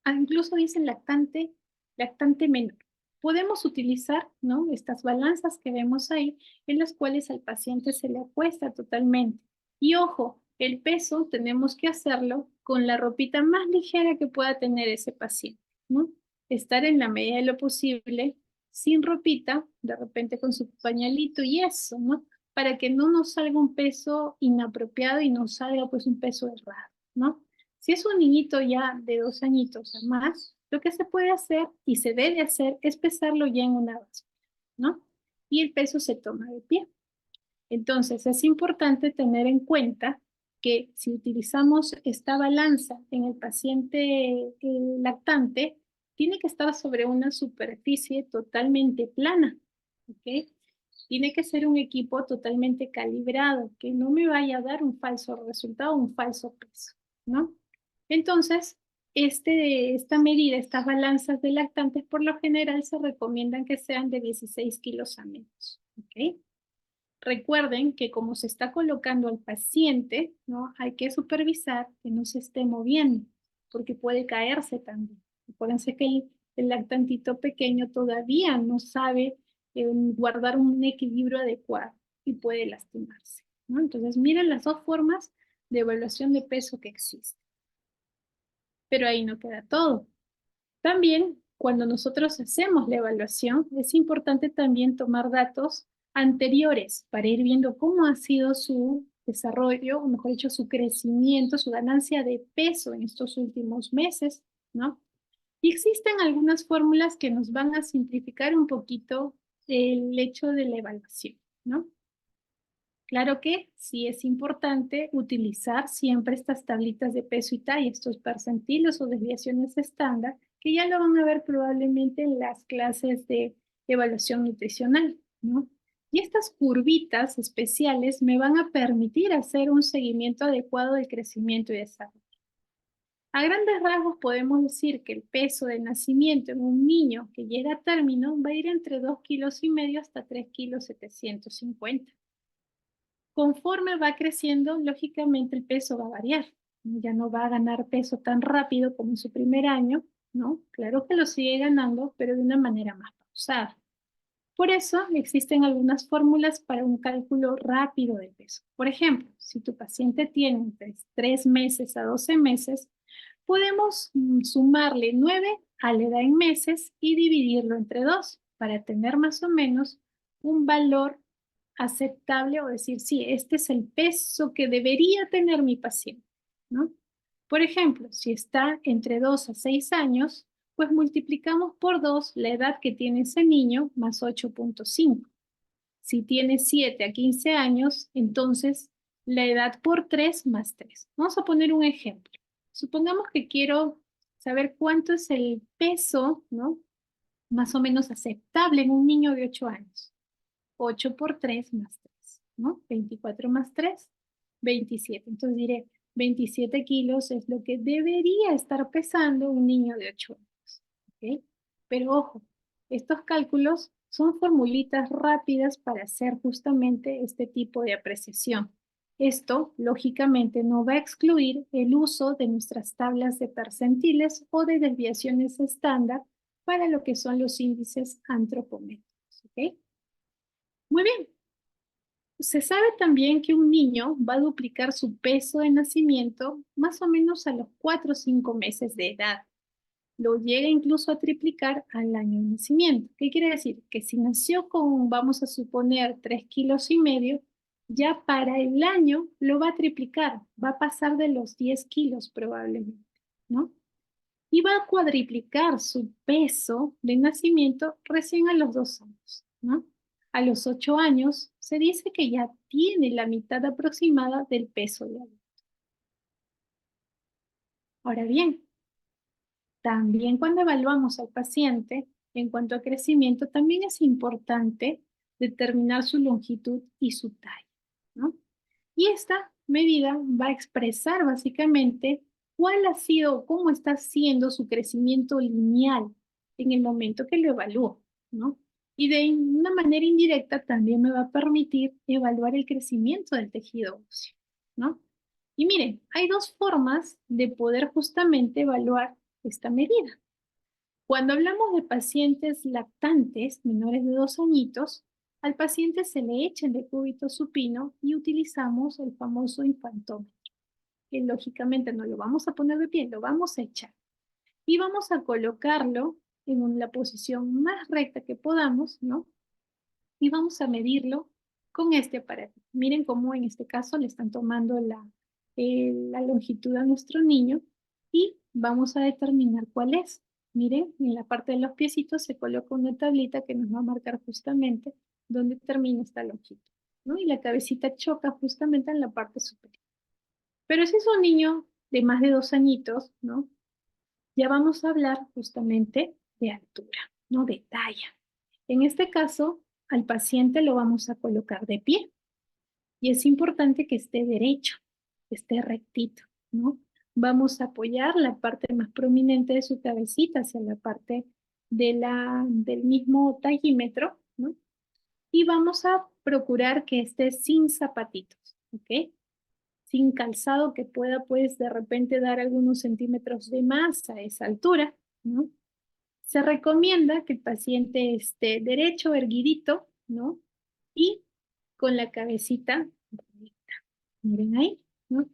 incluso dicen lactante, lactante menor. Podemos utilizar, ¿no?, estas balanzas que vemos ahí, en las cuales al paciente se le acuesta totalmente. Y ojo, el peso tenemos que hacerlo con la ropita más ligera que pueda tener ese paciente, ¿no? Estar en la medida de lo posible sin ropita, de repente con su pañalito y eso, ¿no? Para que no nos salga un peso inapropiado y nos salga pues un peso errado, ¿no? Si es un niñito ya de 2 añitos o más, lo que se puede hacer y se debe hacer es pesarlo ya en una báscula, ¿no? Y el peso se toma de pie. Entonces, es importante tener en cuenta que si utilizamos esta balanza en el paciente lactante, tiene que estar sobre una superficie totalmente plana, ¿ok? Tiene que ser un equipo totalmente calibrado, que no me vaya a dar un falso resultado, un falso peso, ¿no? Entonces, esta medida, estas balanzas de lactantes, por lo general se recomiendan que sean de 16 kilos a menos, ¿ok? Recuerden que como se está colocando al paciente, ¿no?, hay que supervisar que no se esté moviendo, porque puede caerse también. Acuérdense que el lactantito pequeño todavía no sabe guardar un equilibrio adecuado y puede lastimarse, ¿no? Entonces, miren las dos formas de evaluación de peso que existen. Pero ahí no queda todo. También, cuando nosotros hacemos la evaluación, es importante también tomar datos anteriores para ir viendo cómo ha sido su desarrollo, o mejor dicho, su crecimiento, su ganancia de peso en estos últimos meses, ¿no? Y existen algunas fórmulas que nos van a simplificar un poquito el hecho de la evaluación, ¿no? Claro que sí es importante utilizar siempre estas tablitas de peso y talla, estos percentiles o desviaciones estándar, que ya lo van a ver probablemente en las clases de evaluación nutricional, ¿no? Y estas curvitas especiales me van a permitir hacer un seguimiento adecuado del crecimiento y desarrollo. A grandes rasgos podemos decir que el peso de nacimiento en un niño que llega a término va a ir entre 2,5 kilos hasta 3,750 kilos. Conforme va creciendo, lógicamente el peso va a variar. Ya no va a ganar peso tan rápido como en su primer año, ¿no? Claro que lo sigue ganando, pero de una manera más pausada. Por eso existen algunas fórmulas para un cálculo rápido del peso. Por ejemplo, si tu paciente tiene entre 3 meses a 12 meses, podemos sumarle 9 a la edad en meses y dividirlo entre 2 para tener más o menos un valor aceptable o decir, sí, este es el peso que debería tener mi paciente, ¿no? Por ejemplo, si está entre 2 a 6 años, pues multiplicamos por 2 la edad que tiene ese niño más 8,5. Si tiene 7 a 15 años, entonces la edad por 3 más 3. Vamos a poner un ejemplo. Supongamos que quiero saber cuánto es el peso, ¿no?, más o menos aceptable en un niño de 8 años. 8 por 3 más 3, ¿no? 24 más 3, 27. Entonces diré, 27 kilos es lo que debería estar pesando un niño de 8 años, ¿ok? Pero ojo, estos cálculos son formulitas rápidas para hacer justamente este tipo de apreciación. Esto, lógicamente, no va a excluir el uso de nuestras tablas de percentiles o de desviaciones estándar para lo que son los índices antropométricos, ¿ok? Muy bien. Se sabe también que un niño va a duplicar su peso de nacimiento más o menos a los 4 o 5 meses de edad. Lo llega incluso a triplicar al año de nacimiento. ¿Qué quiere decir? Que si nació con, vamos a suponer, 3,5 kilos, ya para el año lo va a triplicar, va a pasar de los 10 kilos probablemente, ¿no? Y va a cuadriplicar su peso de nacimiento recién a los 2 años, ¿no? A los 8 años se dice que ya tiene la mitad aproximada del peso de adulto. Ahora bien, también cuando evaluamos al paciente en cuanto a crecimiento, también es importante determinar su longitud y su talla, ¿no? Y esta medida va a expresar básicamente cuál ha sido, cómo está siendo su crecimiento lineal en el momento que lo evalúo, ¿no? Y de una manera indirecta también me va a permitir evaluar el crecimiento del tejido óseo, ¿no? Y miren, hay dos formas de poder justamente evaluar esta medida. Cuando hablamos de pacientes lactantes menores de 2 añitos, al paciente se le echa el decúbito supino y utilizamos el famoso infantómetro, que lógicamente no lo vamos a poner de pie, lo vamos a echar. Y vamos a colocarlo en la posición más recta que podamos, ¿no? Y vamos a medirlo con este aparato. Miren cómo en este caso le están tomando la longitud a nuestro niño y vamos a determinar cuál es. Miren, en la parte de los piecitos se coloca una tablita que nos va a marcar justamente dónde termina esta longitud, ¿no? Y la cabecita choca justamente en la parte superior. Pero si es un niño de más de 2 añitos, ¿no? Ya vamos a hablar justamente de altura, ¿no? De talla. En este caso, al paciente lo vamos a colocar de pie y es importante que esté derecho, que esté rectito, ¿no? Vamos a apoyar la parte más prominente de su cabecita hacia la parte del mismo tallímetro, ¿no? Y vamos a procurar que esté sin zapatitos, ¿ok? Sin calzado que pueda, pues, de repente dar algunos centímetros de más a esa altura, ¿no? Se recomienda que el paciente esté derecho, erguidito, ¿no? Y con la cabecita recta. Miren ahí, ¿no?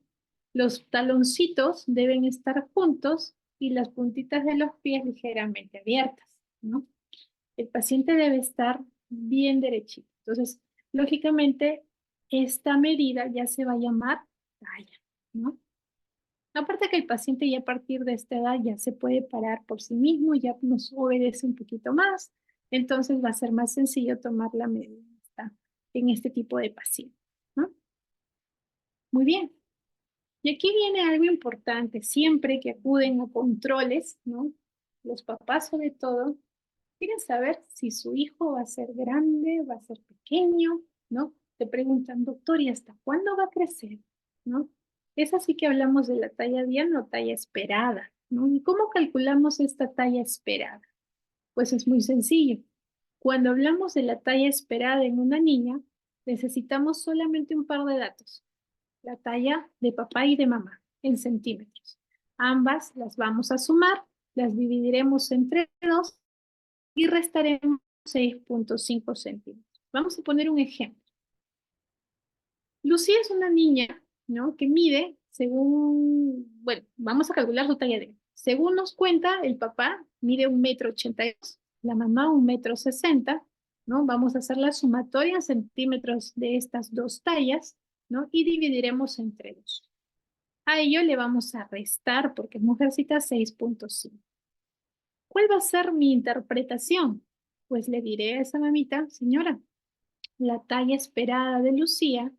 Los taloncitos deben estar juntos y las puntitas de los pies ligeramente abiertas, ¿no? El paciente debe estar bien derechito. Entonces, lógicamente, esta medida ya se va a llamar talla, ¿no? Aparte que el paciente ya a partir de esta edad ya se puede parar por sí mismo, ya nos obedece un poquito más, entonces va a ser más sencillo tomar la medida en este tipo de paciente, ¿no? Muy bien. Y aquí viene algo importante, siempre que acuden a controles, ¿no? Los papás sobre todo, quieren saber si su hijo va a ser grande, va a ser pequeño, ¿no? Te preguntan, doctor, ¿y hasta cuándo va a crecer? ¿No? Es así que hablamos de la talla diana o talla esperada, ¿no? ¿Y cómo calculamos esta talla esperada? Pues es muy sencillo. Cuando hablamos de la talla esperada en una niña, necesitamos solamente un par de datos. La talla de papá y de mamá en centímetros. Ambas las vamos a sumar, las dividiremos entre 2 y restaremos 6,5 centímetros. Vamos a poner un ejemplo. Lucía es una niña, ¿no? Que mide según, bueno, vamos a calcular su talla de. Según nos cuenta, el papá mide 1,82 m, la mamá 1,60 m, ¿no? Vamos a hacer la sumatoria en centímetros de estas dos tallas, ¿no? Y dividiremos entre 2. A ello le vamos a restar, porque es mujercita, 6,5. ¿Cuál va a ser mi interpretación? Pues le diré a esa mamita, señora, la talla esperada de Lucía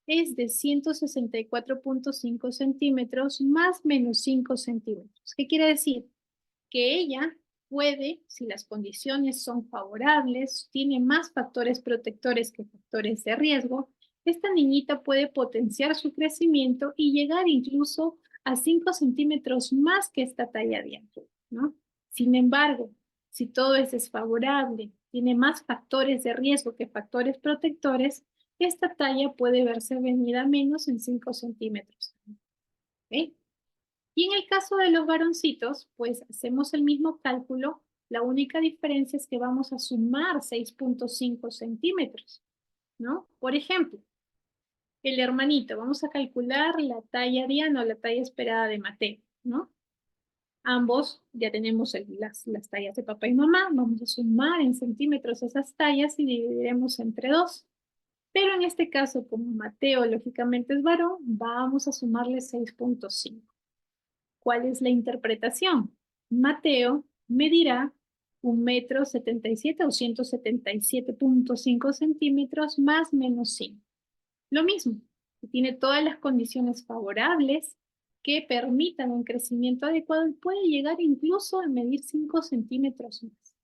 es de 164,5 centímetros más menos 5 centímetros. ¿Qué quiere decir? Que ella puede, si las condiciones son favorables, tiene más factores protectores que factores de riesgo, esta niñita puede potenciar su crecimiento y llegar incluso a 5 centímetros más que esta talla diana, ¿no? Sin embargo, si todo es desfavorable, tiene más factores de riesgo que factores protectores, esta talla puede verse venida menos en 5 centímetros. ¿Ok? Y en el caso de los varoncitos, pues hacemos el mismo cálculo. La única diferencia es que vamos a sumar 6,5 centímetros, ¿no? Por ejemplo, el hermanito, vamos a calcular la talla Diana o la talla esperada de Mateo, ¿no? Ambos ya tenemos las tallas de papá y mamá, vamos a sumar en centímetros esas tallas y dividiremos entre 2. Pero en este caso, como Mateo lógicamente es varón, vamos a sumarle 6.5. ¿Cuál es la interpretación? Mateo medirá 1,77 m o 177.5 centímetros más menos 5. Lo mismo, tiene todas las condiciones favorables que permitan un crecimiento adecuado y puede llegar incluso a medir 5 centímetros más.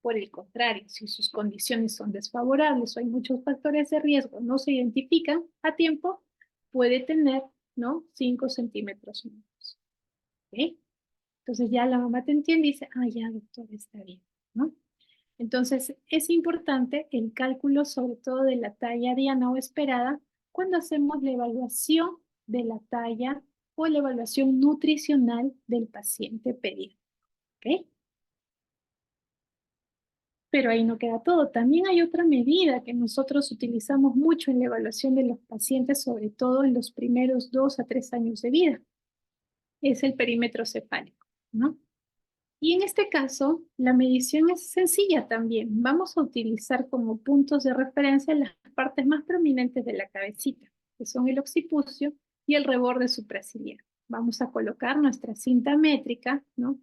Por el contrario, si sus condiciones son desfavorables o hay muchos factores de riesgo, no se identifican a tiempo, puede tener, ¿no?, 5 centímetros menos. ¿Ok? Entonces ya la mamá te entiende y dice, ah, ya, doctor, está bien, ¿no? Entonces es importante el cálculo sobre todo de la talla diana o esperada cuando hacemos la evaluación de la talla o la evaluación nutricional del paciente pediátrico. ¿Ok? Pero ahí no queda todo. También hay otra medida que nosotros utilizamos mucho en la evaluación de los pacientes, sobre todo en los primeros 2 a 3 años de vida. Es el perímetro cefálico, ¿no? Y en este caso, la medición es sencilla también. Vamos a utilizar como puntos de referencia las partes más prominentes de la cabecita, que son el occipucio y el reborde supraciliar. Vamos a colocar nuestra cinta métrica, ¿no?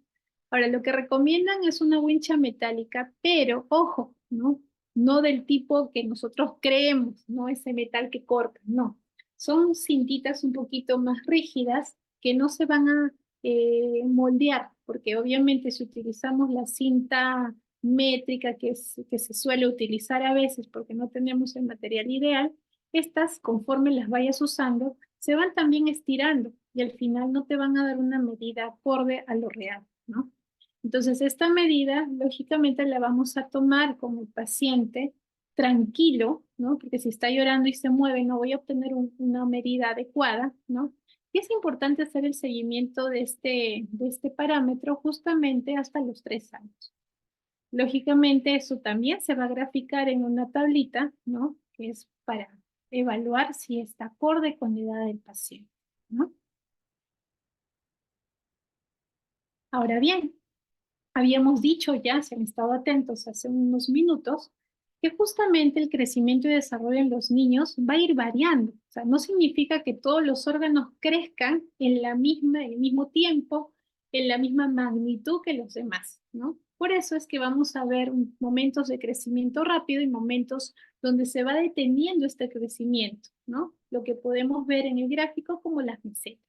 Ahora, lo que recomiendan es una wincha metálica, pero ojo, ¿no? No del tipo que nosotros creemos, no ese metal que corta, no. Son cintitas un poquito más rígidas que no se van a moldear, porque obviamente si utilizamos la cinta métrica que se suele utilizar a veces porque no tenemos el material ideal, estas, conforme las vayas usando, se van también estirando y al final no te van a dar una medida acorde a lo real, ¿no? Entonces, esta medida, lógicamente, la vamos a tomar con el paciente tranquilo, ¿no? Porque si está llorando y se mueve, no voy a obtener una medida adecuada, ¿no? Y es importante hacer el seguimiento de este parámetro justamente hasta los 3 años. Lógicamente, eso también se va a graficar en una tablita, ¿no? Que es para evaluar si está acorde con la edad del paciente, ¿no? Ahora bien, habíamos dicho ya, si han estado atentos hace unos minutos, que justamente el crecimiento y desarrollo en los niños va a ir variando. O sea, no significa que todos los órganos crezcan en el mismo tiempo, en la misma magnitud que los demás, ¿no? Por eso es que vamos a ver momentos de crecimiento rápido y momentos donde se va deteniendo este crecimiento, ¿no? Lo que podemos ver en el gráfico como las mesetas.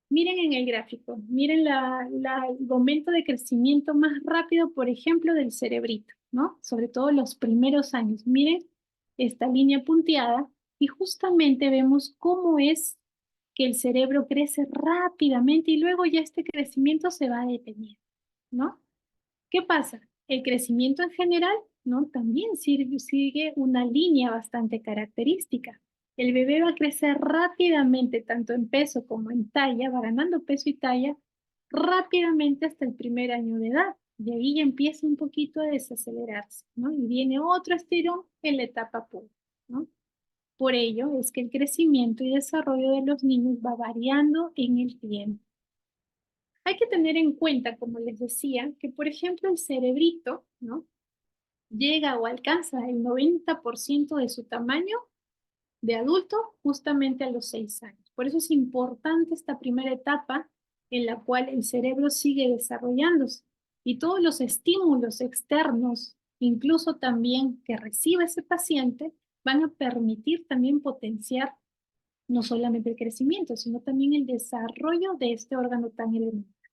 Miren en el gráfico, miren el momento de crecimiento más rápido, por ejemplo, del cerebrito, ¿no? Sobre todo los primeros años. Miren esta línea punteada y justamente vemos cómo es que el cerebro crece rápidamente y luego ya este crecimiento se va deteniendo, ¿no? ¿Qué pasa? El crecimiento en general, ¿no? También sigue una línea bastante característica. El bebé va a crecer rápidamente, tanto en peso como en talla, va ganando peso y talla rápidamente hasta el primer año de edad. Y ahí ya empieza un poquito a desacelerarse, ¿no? Y viene otro estirón en la etapa pura, ¿no? Por ello es que el crecimiento y desarrollo de los niños va variando en el tiempo. Hay que tener en cuenta, como les decía, que por ejemplo el cerebrito, ¿no?, llega o alcanza el 90% de su tamaño de adulto justamente a los 6 años. Por eso es importante esta primera etapa en la cual el cerebro sigue desarrollándose y todos los estímulos externos, incluso también que recibe ese paciente, van a permitir también potenciar no solamente el crecimiento, sino también el desarrollo de este órgano tan elemental,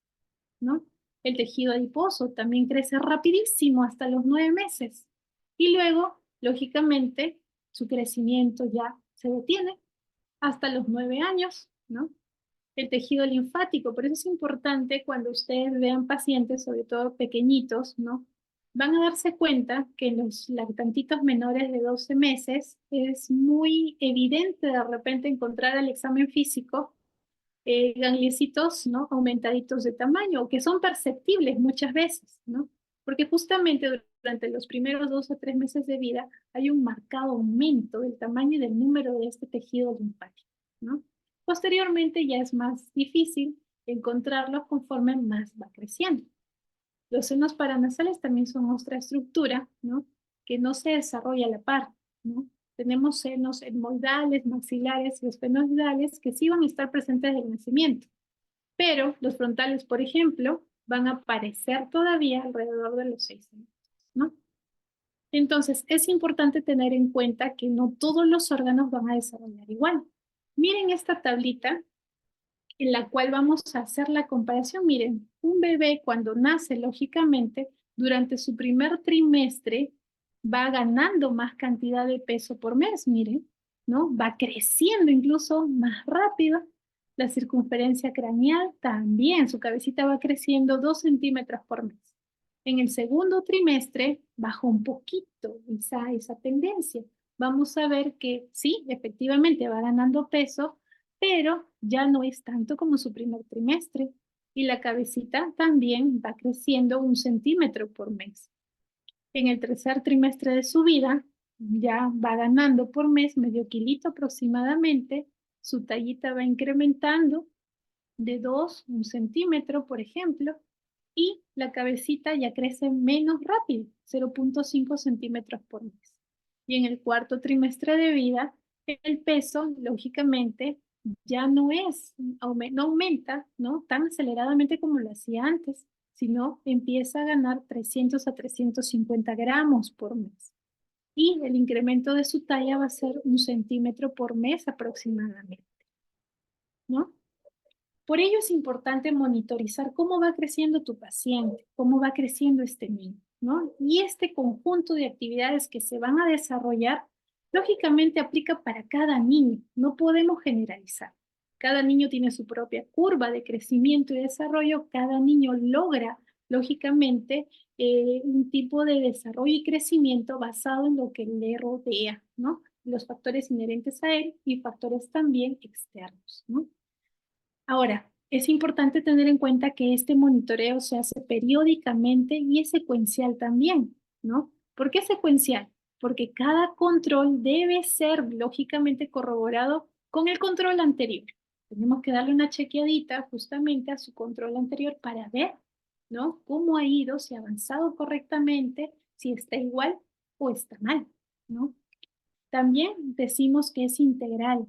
¿no? El tejido adiposo también crece rapidísimo hasta los 9 meses y luego, lógicamente, su crecimiento ya se detiene hasta los 9 años, ¿no? El tejido linfático, por eso es importante cuando ustedes vean pacientes, sobre todo pequeñitos, ¿no? Van a darse cuenta que en los lactantitos menores de 12 meses es muy evidente de repente encontrar al examen físico gangliecitos, ¿no?, aumentaditos de tamaño, que son perceptibles muchas veces, ¿no? Porque justamente durante los primeros 2 o 3 meses de vida hay un marcado aumento del tamaño y del número de este tejido linfático, ¿no? Posteriormente ya es más difícil encontrarlos conforme más va creciendo. Los senos paranasales también son otra estructura, ¿no? Que no se desarrolla a la par, ¿no? Tenemos senos etmoidales, maxilares y esfenoidales que sí van a estar presentes desde el nacimiento, pero los frontales, por ejemplo, van a aparecer todavía alrededor de los 6 años, ¿no? Entonces, es importante tener en cuenta que no todos los órganos van a desarrollar igual. Miren esta tablita en la cual vamos a hacer la comparación. Miren, un bebé cuando nace, lógicamente, durante su primer trimestre va ganando más cantidad de peso por mes, miren, ¿no? Va creciendo incluso más rápido. La circunferencia craneal también, su cabecita va creciendo 2 centímetros por mes. En el segundo trimestre baja un poquito esa tendencia. Vamos a ver que sí, efectivamente va ganando peso, pero ya no es tanto como su primer trimestre. Y la cabecita también va creciendo 1 centímetro por mes. En el tercer trimestre de su vida, ya va ganando por mes medio kilito aproximadamente. Su tallita va incrementando de 2, 1 centímetro, por ejemplo, y la cabecita ya crece menos rápido, 0,5 centímetros por mes. Y en el cuarto trimestre de vida, el peso, lógicamente, ya no aumenta, ¿no? Tan aceleradamente como lo hacía antes, sino empieza a ganar 300 a 350 gramos por mes. Y el incremento de su talla va a ser 1 centímetro por mes aproximadamente, ¿no? Por ello es importante monitorizar cómo va creciendo tu paciente, cómo va creciendo este niño, ¿no? Y este conjunto de actividades que se van a desarrollar, lógicamente aplica para cada niño, no podemos generalizar. Cada niño tiene su propia curva de crecimiento y desarrollo, cada niño logra, lógicamente, un tipo de desarrollo y crecimiento basado en lo que le rodea, ¿no? Los factores inherentes a él y factores también externos, ¿no? Ahora, es importante tener en cuenta que este monitoreo se hace periódicamente y es secuencial también, ¿no? ¿Por qué secuencial? Porque cada control debe ser lógicamente corroborado con el control anterior. Tenemos que darle una chequeadita justamente a su control anterior para ver, ¿no? Cómo ha ido, si ha avanzado correctamente, si está igual o está mal, ¿no? También decimos que es integral,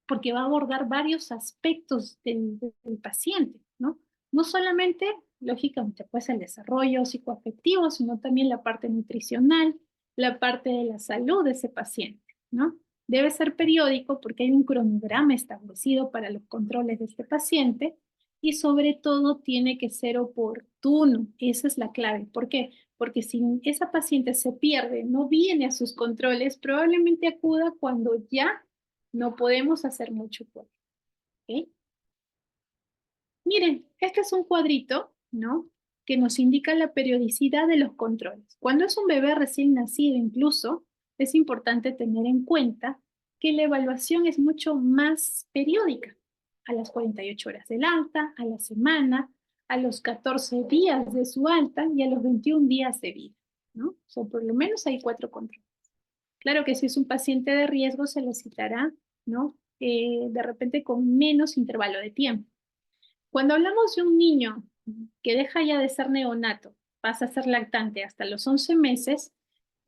porque va a abordar varios aspectos del paciente, ¿no? No solamente, lógicamente, pues el desarrollo psicoafectivo, sino también la parte nutricional, la parte de la salud de ese paciente, ¿no? Debe ser periódico porque hay un cronograma establecido para los controles de este paciente y sobre todo tiene que ser oportuno. Esa es la clave. ¿Por qué? Porque si esa paciente se pierde, no viene a sus controles, probablemente acuda cuando ya no podemos hacer mucho por él, ¿ok? Miren, este es un cuadrito, ¿no? Que nos indica la periodicidad de los controles. Cuando es un bebé recién nacido incluso, es importante tener en cuenta que la evaluación es mucho más periódica, a las 48 horas del alta, a la semana, a los 14 días de su alta y a los 21 días de vida, ¿no? Son por lo menos hay 4 controles. Claro que si es un paciente de riesgo se le citará, ¿no? De repente con menos intervalo de tiempo. Cuando hablamos de un niño que deja ya de ser neonato, pasa a ser lactante hasta los 11 meses,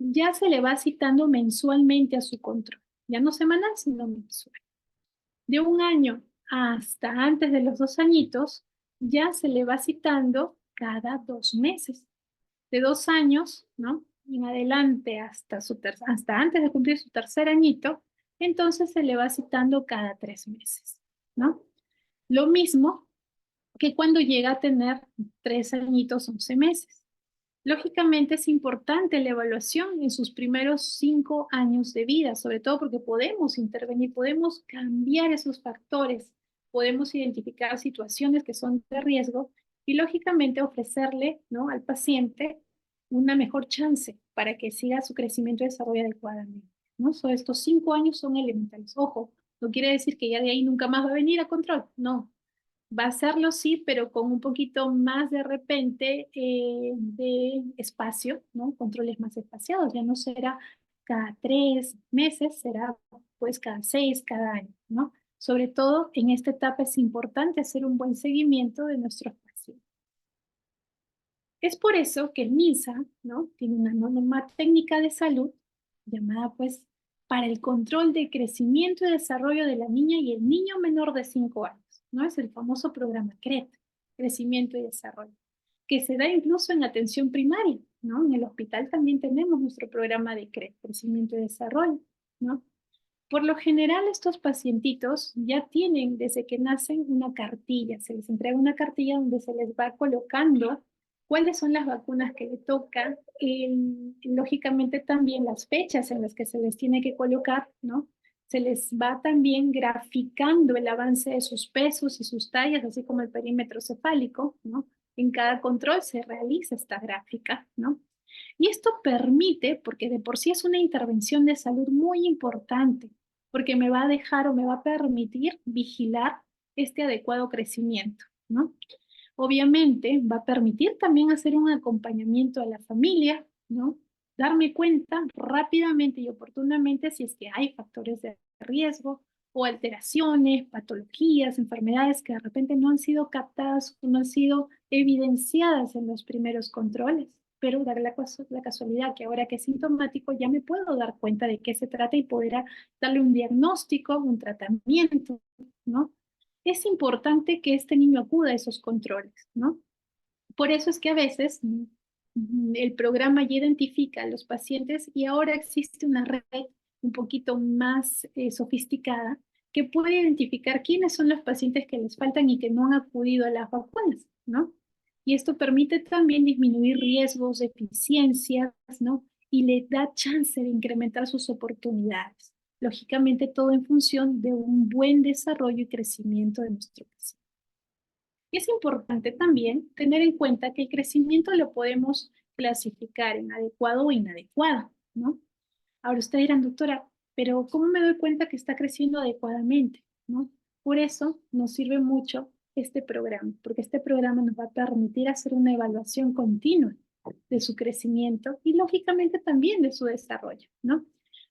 ya se le va citando mensualmente a su control. Ya no semanal, sino mensual. De 1 año hasta antes de los 2 añitos, ya se le va citando cada 2 meses. De 2 años, ¿no? En adelante hasta antes de cumplir su tercer añito, entonces se le va citando cada 3 meses, ¿no? Lo mismo que cuando llega a tener 3 añitos, 11 meses. Lógicamente es importante la evaluación en sus primeros 5 años de vida, sobre todo porque podemos intervenir, podemos cambiar esos factores, podemos identificar situaciones que son de riesgo y lógicamente ofrecerle, ¿no?, al paciente una mejor chance para que siga su crecimiento y desarrollo adecuadamente, ¿no? Estos 5 años son elementales. Ojo, no quiere decir que ya de ahí nunca más va a venir a control, no. Va a hacerlo, sí, pero con un poquito más de repente de espacio, ¿no? Controles más espaciados. Ya no será cada 3 meses, será pues cada 6, cada año, ¿no? Sobre todo en esta etapa es importante hacer un buen seguimiento de nuestros pacientes. Es por eso que el MINSA, ¿no? Tiene una norma técnica de salud llamada pues para el control de crecimiento y desarrollo de la niña y el niño menor de 5 años, ¿no? Es el famoso programa CRET, crecimiento y desarrollo, que se da incluso en atención primaria, ¿no? En el hospital también tenemos nuestro programa de CRET, crecimiento y desarrollo, ¿no? Por lo general, estos pacientitos ya tienen desde que nacen una cartilla, se les entrega una cartilla donde se les va colocando cuáles son las vacunas que le tocan, lógicamente también las fechas en las que se les tiene que colocar, ¿no? Se les va también graficando el avance de sus pesos y sus tallas, así como el perímetro cefálico, ¿no? En cada control se realiza esta gráfica, ¿no? Y esto permite, porque de por sí es una intervención de salud muy importante, porque me va a dejar o me va a permitir vigilar este adecuado crecimiento, ¿no? Obviamente va a permitir también hacer un acompañamiento a la familia, ¿no? Darme cuenta rápidamente y oportunamente si es que hay factores de riesgo o alteraciones, patologías, enfermedades que de repente no han sido captadas o no han sido evidenciadas en los primeros controles. Pero dar la casualidad que ahora que es sintomático ya me puedo dar cuenta de qué se trata y poder darle un diagnóstico, un tratamiento, ¿no? Es importante que este niño acuda a esos controles, ¿no? Por eso es que a veces el programa ya identifica a los pacientes y ahora existe una red un poquito más sofisticada que puede identificar quiénes son los pacientes que les faltan y que no han acudido a las vacunas, ¿no? Y esto permite también disminuir riesgos, deficiencias, ¿no? Y le da chance de incrementar sus oportunidades. Lógicamente todo en función de un buen desarrollo y crecimiento de nuestro paciente. Y es importante también tener en cuenta que el crecimiento lo podemos clasificar en adecuado o inadecuado, ¿no? Ahora ustedes dirán, doctora, pero ¿cómo me doy cuenta que está creciendo adecuadamente, ¿no? Por eso nos sirve mucho este programa, porque este programa nos va a permitir hacer una evaluación continua de su crecimiento y lógicamente también de su desarrollo, ¿no?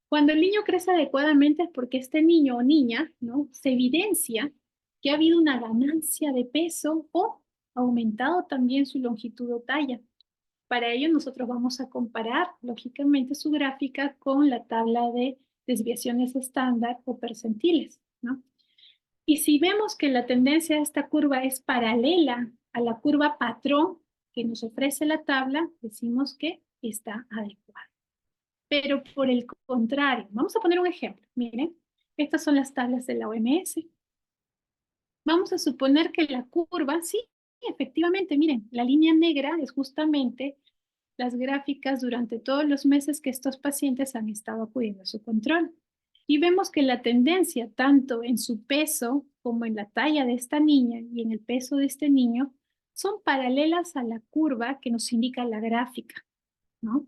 Cuando el niño crece adecuadamente es porque este niño o niña, ¿no? Se evidencia que ha habido una ganancia de peso o aumentado también su longitud o talla. Para ello nosotros vamos a comparar, lógicamente, su gráfica con la tabla de desviaciones estándar o percentiles, ¿no? Y si vemos que la tendencia de esta curva es paralela a la curva patrón que nos ofrece la tabla, decimos que está adecuada. Pero por el contrario, vamos a poner un ejemplo. Miren, estas son las tablas de la OMS. Vamos a suponer que la curva, sí, efectivamente, miren, la línea negra es justamente las gráficas durante todos los meses que estos pacientes han estado acudiendo a su control. Y vemos que la tendencia, tanto en su peso como en la talla de esta niña y en el peso de este niño, son paralelas a la curva que nos indica la gráfica, ¿no?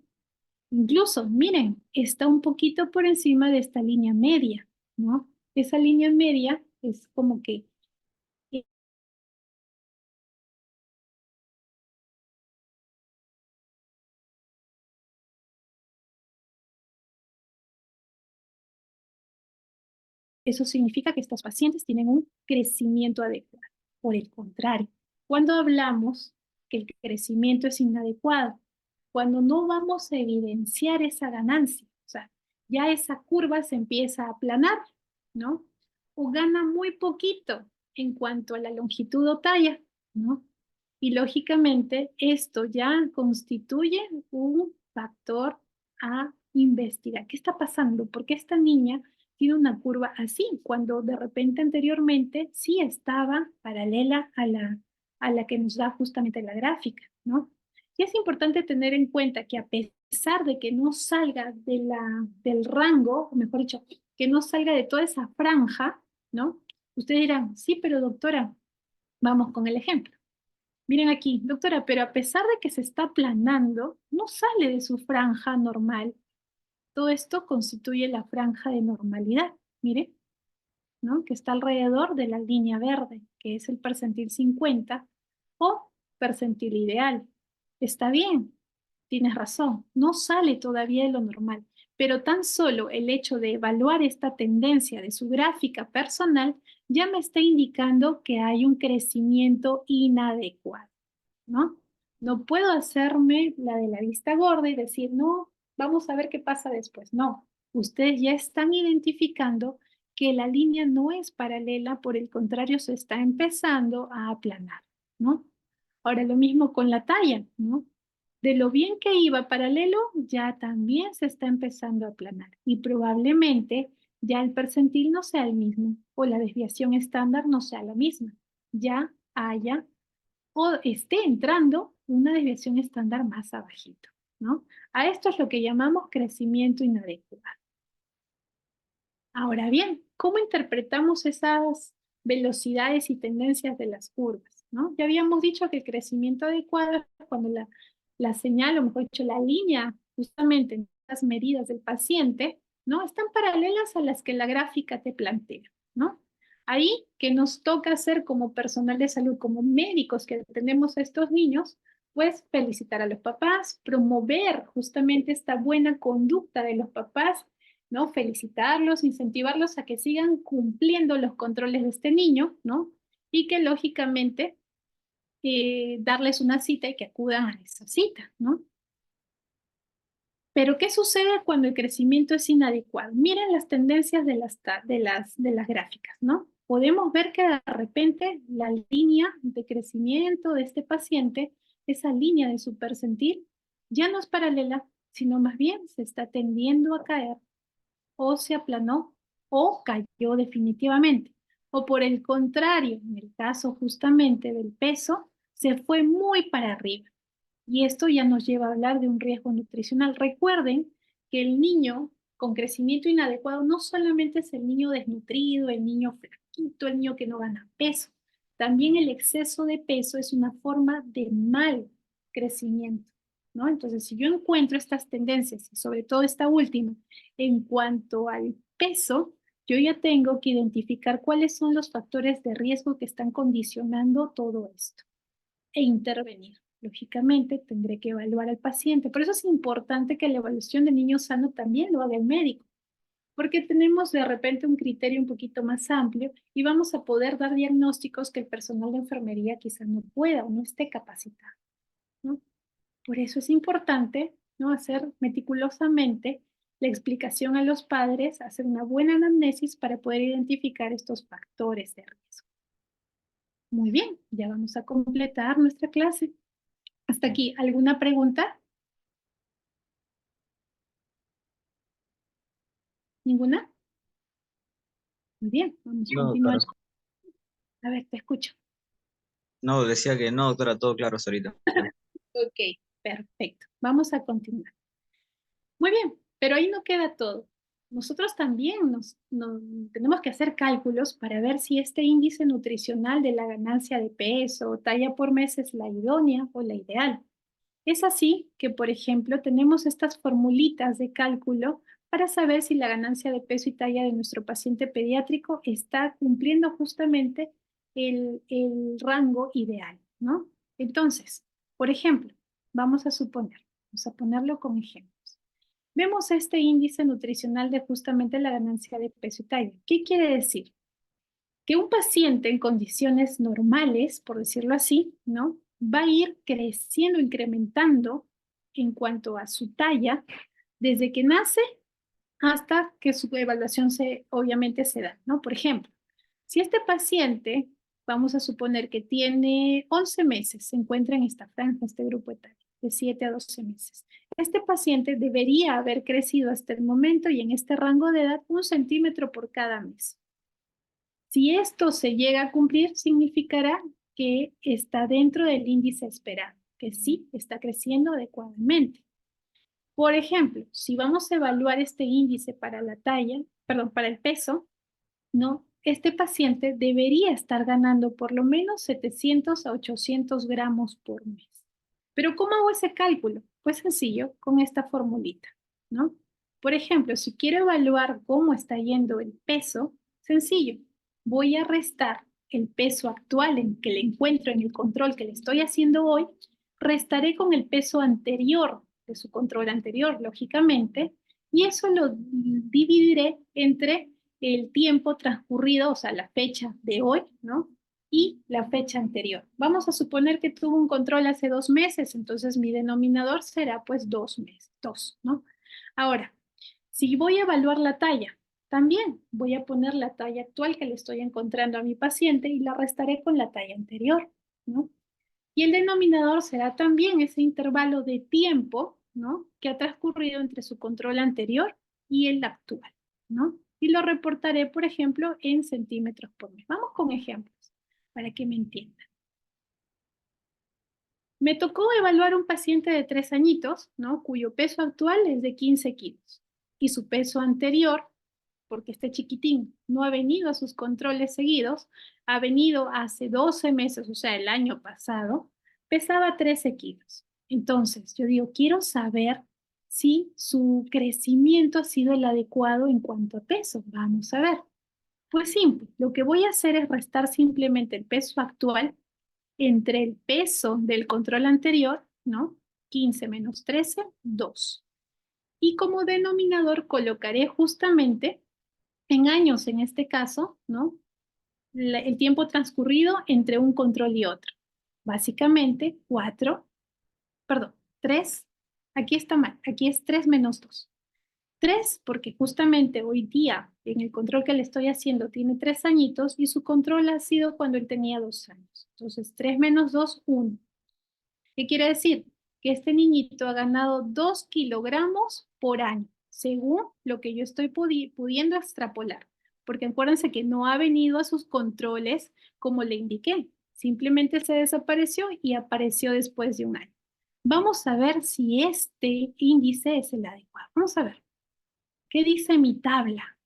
Incluso, miren, está un poquito por encima de esta línea media, ¿no? Esa línea media es como que eso significa que estos pacientes tienen un crecimiento adecuado. Por el contrario, cuando hablamos que el crecimiento es inadecuado, cuando no vamos a evidenciar esa ganancia, o sea, ya esa curva se empieza a aplanar, ¿no? O gana muy poquito en cuanto a la longitud o talla, ¿no? Y lógicamente esto ya constituye un factor a investigar. ¿Qué está pasando? ¿Por qué esta niña tiene una curva así, cuando de repente anteriormente sí estaba paralela a la que nos da justamente la gráfica, ¿no? Y es importante tener en cuenta que a pesar de que no salga del rango, o mejor dicho, que no salga de toda esa franja, ¿no? Ustedes dirán, sí, pero doctora, vamos con el ejemplo. Miren aquí, doctora, pero a pesar de que se está aplanando, no sale de su franja normal. Todo esto constituye la franja de normalidad. Mire, ¿no? Que está alrededor de la línea verde, que es el percentil 50 o percentil ideal. Está bien, tienes razón, no sale todavía de lo normal, pero tan solo el hecho de evaluar esta tendencia de su gráfica personal ya me está indicando que hay un crecimiento inadecuado, ¿no? No puedo hacerme la de la vista gorda y decir, no, vamos a ver qué pasa después. No, ustedes ya están identificando que la línea no es paralela, por el contrario, se está empezando a aplanar, ¿no? Ahora lo mismo con la talla, ¿no? De lo bien que iba paralelo, ya también se está empezando a aplanar y probablemente ya el percentil no sea el mismo o la desviación estándar no sea la misma. Ya haya o esté entrando una desviación estándar más abajito, ¿no? A esto es lo que llamamos crecimiento inadecuado. Ahora bien, ¿cómo interpretamos esas velocidades y tendencias de las curvas, ¿no? Ya habíamos dicho que el crecimiento adecuado es cuando la señal, o mejor dicho, la línea justamente en las medidas del paciente, ¿no? Están paralelas a las que la gráfica te plantea, ¿no? Ahí que nos toca hacer como personal de salud, como médicos que atendemos a estos niños, pues felicitar a los papás, promover justamente esta buena conducta de los papás, ¿no? Felicitarlos, incentivarlos a que sigan cumpliendo los controles de este niño, ¿no? Y que lógicamente darles una cita y que acudan a esa cita, ¿no? Pero ¿qué sucede cuando el crecimiento es inadecuado? Miren las tendencias de las gráficas, ¿no? Podemos ver que de repente la línea de crecimiento de este paciente, esa línea de su percentil, ya no es paralela, sino más bien se está tendiendo a caer o se aplanó o cayó definitivamente. O por el contrario, en el caso justamente del peso, se fue muy para arriba. Y esto ya nos lleva a hablar de un riesgo nutricional. Recuerden que el niño con crecimiento inadecuado no solamente es el niño desnutrido, el niño flaquito, el niño que no gana peso. También el exceso de peso es una forma de mal crecimiento, ¿no? Entonces, si yo encuentro estas tendencias, y sobre todo esta última, en cuanto al peso, yo ya tengo que identificar cuáles son los factores de riesgo que están condicionando todo esto e intervenir. Lógicamente, tendré que evaluar al paciente. Por eso es importante que la evaluación de niño sano también lo haga el médico, porque tenemos de repente un criterio un poquito más amplio y vamos a poder dar diagnósticos que el personal de enfermería quizá no pueda o no esté capacitado, ¿no? Por eso es importante, ¿no? Hacer meticulosamente la explicación a los padres, hacer una buena anamnesis para poder identificar estos factores de riesgo. Muy bien, ya vamos a completar nuestra clase. Hasta aquí, ¿alguna pregunta? ¿Ninguna? Muy bien, vamos a No, continuar. doctora. A ver, te escucho. No, decía que no, doctora, todo claro hasta ahorita. Ok, perfecto. Vamos a continuar. Muy bien, pero ahí no queda todo. Nosotros también tenemos que hacer cálculos para ver si este índice nutricional de la ganancia de peso o talla por mes es la idónea o la ideal. Es así que, por ejemplo, tenemos estas formulitas de cálculo para saber si la ganancia de peso y talla de nuestro paciente pediátrico está cumpliendo justamente el rango ideal, ¿no? Entonces, por ejemplo, vamos a ponerlo con ejemplos. Vemos este índice nutricional de justamente la ganancia de peso y talla. ¿Qué quiere decir? Que un paciente en condiciones normales, por decirlo así, ¿no? Va a ir creciendo, incrementando en cuanto a su talla desde que nace hasta que su evaluación obviamente se da, ¿no? Por ejemplo, si este paciente, vamos a suponer que tiene 11 meses, se encuentra en esta franja, este grupo etario, de 7 a 12 meses. Este paciente debería haber crecido hasta el momento y en este rango de edad 1 centímetro por cada mes. Si esto se llega a cumplir, significará que está dentro del índice esperado, que sí está creciendo adecuadamente. Por ejemplo, si vamos a evaluar este índice para la talla, perdón, para el peso, ¿no? Este paciente debería estar ganando por lo menos 700 a 800 gramos por mes. Pero ¿cómo hago ese cálculo? Pues sencillo, con esta formulita, ¿no? Por ejemplo, si quiero evaluar cómo está yendo el peso, sencillo, voy a restar el peso actual en que le encuentro en el control que le estoy haciendo hoy, restaré con el peso anterior de su control anterior, lógicamente, y eso lo dividiré entre el tiempo transcurrido, o sea, la fecha de hoy, ¿no? Y la fecha anterior. Vamos a suponer que tuvo un control hace 2 meses, entonces mi denominador será pues 2 meses, 2, ¿no? Ahora, si voy a evaluar la talla, también voy a poner la talla actual que le estoy encontrando a mi paciente y la restaré con la talla anterior, ¿no? Y el denominador será también ese intervalo de tiempo, ¿no? Que ha transcurrido entre su control anterior y el actual, ¿no? Y lo reportaré, por ejemplo, en centímetros por mes. Vamos con ejemplos para que me entiendan. Me tocó evaluar un paciente de 3 añitos, ¿no? Cuyo peso actual es de 15 kilos. Y su peso anterior, porque este chiquitín no ha venido a sus controles seguidos, ha venido hace 12 meses, o sea, el año pasado, pesaba 13 kilos. Entonces, yo digo, quiero saber si su crecimiento ha sido el adecuado en cuanto a peso. Vamos a ver. Pues simple, lo que voy a hacer es restar simplemente el peso actual entre el peso del control anterior, ¿no? 15 menos 13, 2. Y como denominador colocaré justamente en años en este caso, ¿no? El tiempo transcurrido entre un control y otro. Básicamente 3, aquí está mal, aquí es 3 menos 2. 3 porque justamente hoy día en el control que le estoy haciendo tiene 3 añitos y su control ha sido cuando él tenía 2 años. Entonces 3 menos 2, 1. ¿Qué quiere decir? Que este niñito ha ganado 2 kilogramos por año, según lo que yo estoy pudiendo extrapolar. Porque acuérdense que no ha venido a sus controles como le indiqué. Simplemente se desapareció y apareció después de un año. Vamos a ver si este índice es el adecuado. Vamos a ver. ¿Qué dice mi tabla?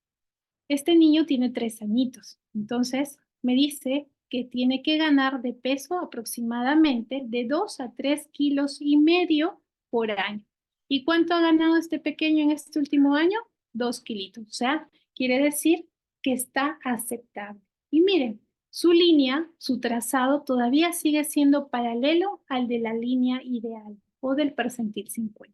Este niño tiene 3 añitos. Entonces, me dice que tiene que ganar de peso aproximadamente de 2 a 3 kilos y medio por año. ¿Y cuánto ha ganado este pequeño en este último año? 2 kilitos. O sea, quiere decir que está aceptable. Y miren, su línea, su trazado todavía sigue siendo paralelo al de la línea ideal o del percentil 50.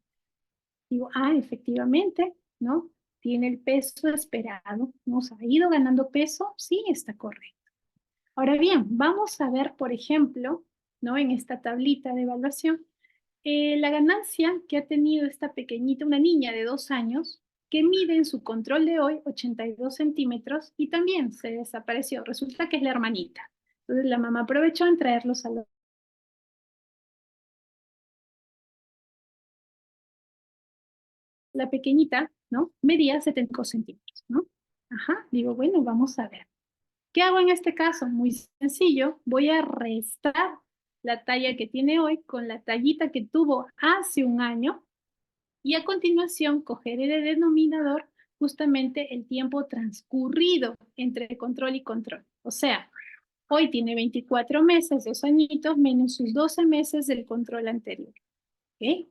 Digo, efectivamente, ¿no? Tiene el peso esperado, ¿nos ha ido ganando peso? Sí, está correcto. Ahora bien, vamos a ver, por ejemplo, ¿no? En esta tablita de evaluación, la ganancia que ha tenido esta pequeñita, una niña de 2 años, que mide en su control de hoy 82 centímetros y también se desapareció. Resulta que es la hermanita. Entonces la mamá aprovechó en traerlos a los... La pequeñita, ¿no? Medía 75 centímetros, ¿no? Ajá, digo, bueno, vamos a ver. ¿Qué hago en este caso? Muy sencillo, voy a restar la talla que tiene hoy con la tallita que tuvo hace un año y a continuación cogeré de denominador justamente el tiempo transcurrido entre control y control. O sea, hoy tiene 24 meses, 2 añitos, menos sus 12 meses del control anterior. ¿Ok?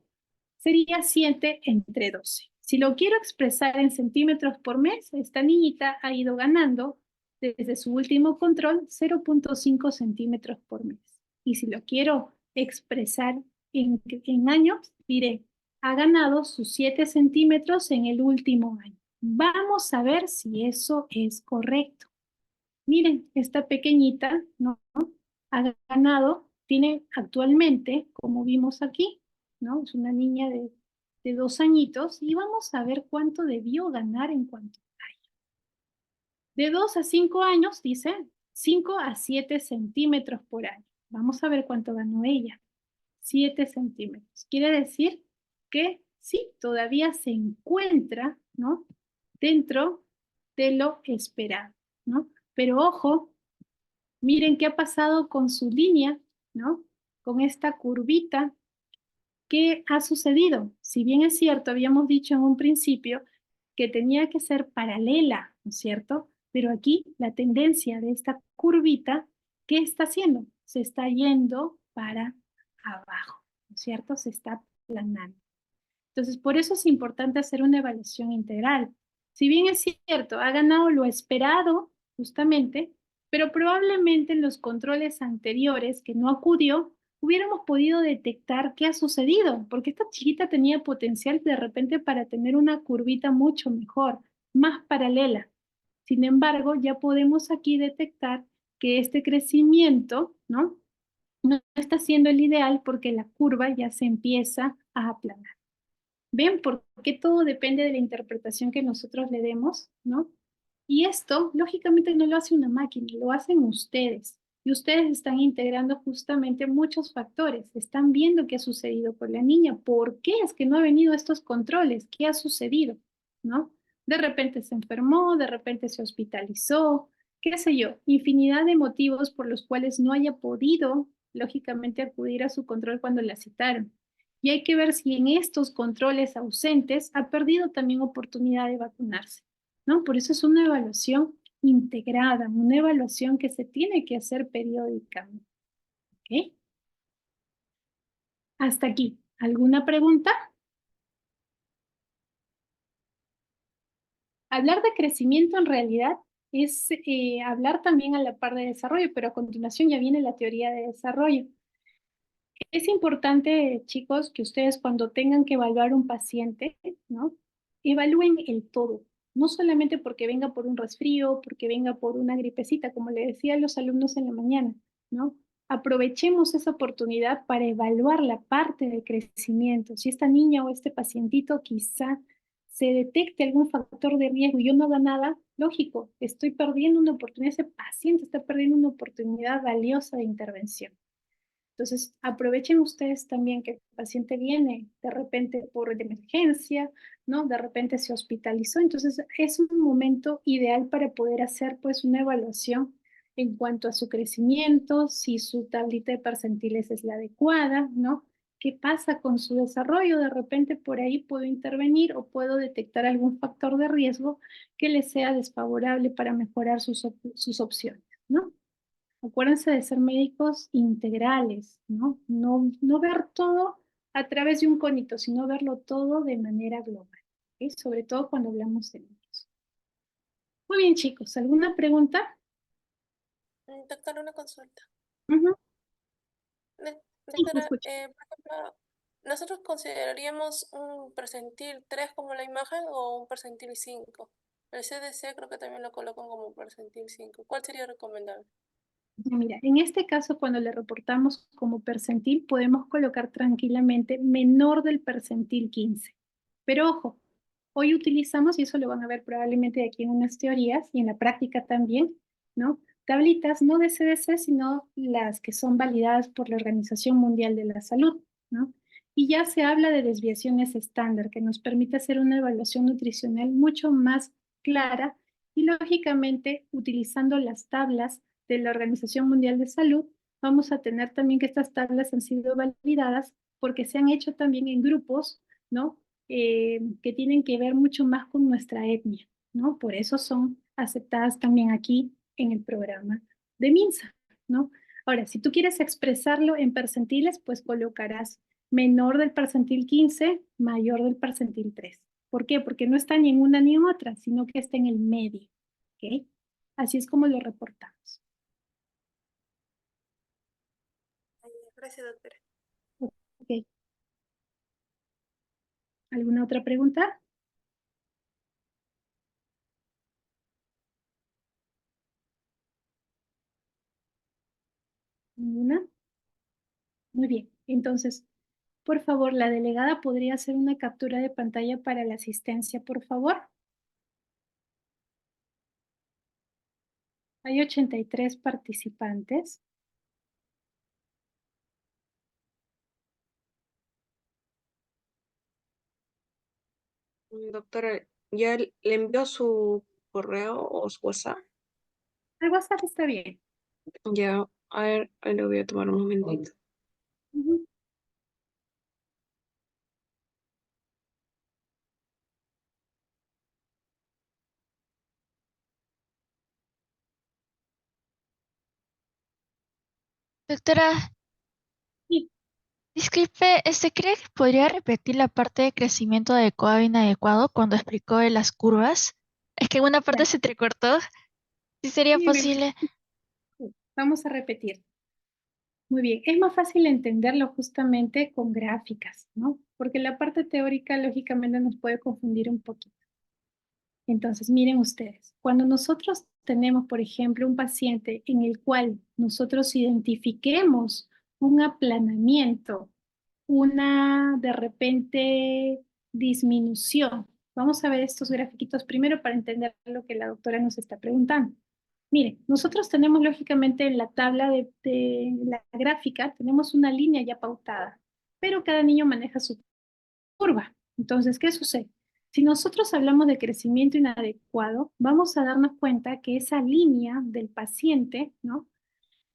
Sería 7 entre 12. Si lo quiero expresar en centímetros por mes, esta niñita ha ido ganando desde su último control 0.5 centímetros por mes. Y si lo quiero expresar en años, diré, ha ganado sus 7 centímetros en el último año. Vamos a ver si eso es correcto. Miren, esta pequeñita, ¿no? Ha ganado, tiene actualmente, como vimos aquí, ¿no? Es una niña de 2 añitos y vamos a ver cuánto debió ganar en cuanto a talla. De 2 a 5 años, dice, 5 a 7 centímetros por año. Vamos a ver cuánto ganó ella. 7 centímetros. Quiere decir que sí, todavía se encuentra, ¿no? Dentro de lo esperado, ¿no? Pero ojo, miren qué ha pasado con su línea, ¿no? Con esta curvita. ¿Qué ha sucedido? Si bien es cierto, habíamos dicho en un principio que tenía que ser paralela, ¿no es cierto? Pero aquí la tendencia de esta curvita, ¿qué está haciendo? Se está yendo para abajo, ¿no es cierto? Se está aplanando. Entonces, por eso es importante hacer una evaluación integral. Si bien es cierto, ha ganado lo esperado, justamente, pero probablemente en los controles anteriores que no acudió, hubiéramos podido detectar qué ha sucedido, porque esta chiquita tenía potencial de repente para tener una curvita mucho mejor, más paralela. Sin embargo, ya podemos aquí detectar que este crecimiento, ¿no? No está siendo el ideal porque la curva ya se empieza a aplanar. ¿Ven por qué todo depende de la interpretación que nosotros le demos, ¿no? Y esto, lógicamente, no lo hace una máquina, lo hacen ustedes. Y ustedes están integrando justamente muchos factores. Están viendo qué ha sucedido con la niña. ¿Por qué es que no ha venido estos controles? ¿Qué ha sucedido? ¿No? De repente se enfermó, de repente se hospitalizó, qué sé yo, infinidad de motivos por los cuales no haya podido, lógicamente, acudir a su control cuando la citaron. Y hay que ver si en estos controles ausentes ha perdido también oportunidad de vacunarse, ¿no? Por eso es una evaluación integrada, una evaluación que se tiene que hacer periódicamente. ¿Ok? Hasta aquí. ¿Alguna pregunta? Hablar de crecimiento en realidad es hablar también a la par de desarrollo, pero a continuación ya viene la teoría de desarrollo. Es importante, chicos, que ustedes cuando tengan que evaluar un paciente, ¿no? Evalúen el todo, no solamente porque venga por un resfrío, porque venga por una gripecita, como le decía a los alumnos en la mañana, ¿no? Aprovechemos esa oportunidad para evaluar la parte del crecimiento. Si esta niña o este pacientito quizá se detecte algún factor de riesgo y yo no haga nada, lógico, estoy perdiendo una oportunidad, ese paciente está perdiendo una oportunidad valiosa de intervención. Entonces, aprovechen ustedes también que el paciente viene de repente por de emergencia, ¿no? De repente se hospitalizó. Entonces, es un momento ideal para poder hacer pues una evaluación en cuanto a su crecimiento, si su tablita de percentiles es la adecuada, ¿no? ¿Qué pasa con su desarrollo? De repente por ahí puedo intervenir o puedo detectar algún factor de riesgo que le sea desfavorable para mejorar sus opciones, ¿no? Acuérdense de ser médicos integrales, ¿no? No ver todo a través de un conito, sino verlo todo de manera global, ¿ok? Sobre todo cuando hablamos de niños. Muy bien, chicos, ¿alguna pregunta? Doctora, una consulta. Ujú. Sí, te Doctora, escucho. por ejemplo, ¿nosotros consideraríamos un percentil 3 como la imagen o un percentil 5? El CDC creo que también lo colocan como percentil 5. ¿Cuál sería recomendable? Mira, en este caso, cuando le reportamos como percentil, podemos colocar tranquilamente menor del percentil 15. Pero ojo, hoy utilizamos, y eso lo van a ver probablemente aquí en unas teorías y en la práctica también, ¿no? Tablitas no de CDC, sino las que son validadas por la Organización Mundial de la Salud, ¿no? Y ya se habla de desviaciones estándar, que nos permite hacer una evaluación nutricional mucho más clara y lógicamente utilizando las tablas de la Organización Mundial de Salud, vamos a tener también que estas tablas han sido validadas porque se han hecho también en grupos, ¿no? Que tienen que ver mucho más con nuestra etnia, ¿no? Por eso son aceptadas también aquí en el programa de MINSA, ¿no? Ahora, si tú quieres expresarlo en percentiles, pues colocarás menor del percentil 15, mayor del percentil 3. ¿Por qué? Porque no está ni en una ni en otra, sino que está en el medio, ¿ok? Así es como lo reportamos. Gracias, doctora. Ok. ¿Alguna otra pregunta? ¿Ninguna? Muy bien. Entonces, por favor, la delegada podría hacer una captura de pantalla para la asistencia, por favor. Hay 83 participantes. Doctora, ¿ya le envió su correo o su WhatsApp? El WhatsApp está bien. Ya, a ver, ahí le voy a tomar un momentito. Ujú. Doctora, Sí, disculpe, ¿cree que podría repetir la parte de crecimiento adecuado e inadecuado cuando explicó de las curvas? Es que en una parte claro. se entrecortó. ¿Sí sería Sí, posible? Vamos a repetir. Muy bien, es más fácil entenderlo justamente con gráficas, ¿no? Porque la parte teórica lógicamente nos puede confundir un poquito. Entonces, miren ustedes, cuando nosotros tenemos, por ejemplo, un paciente en el cual nosotros identifiquemos un aplanamiento, una de repente disminución. Vamos a ver estos grafiquitos primero para entender lo que la doctora nos está preguntando. Miren, nosotros tenemos lógicamente en la tabla de la gráfica, tenemos una línea ya pautada, pero cada niño maneja su curva. Entonces, ¿qué sucede? Si nosotros hablamos de crecimiento inadecuado, vamos a darnos cuenta que esa línea del paciente, ¿no?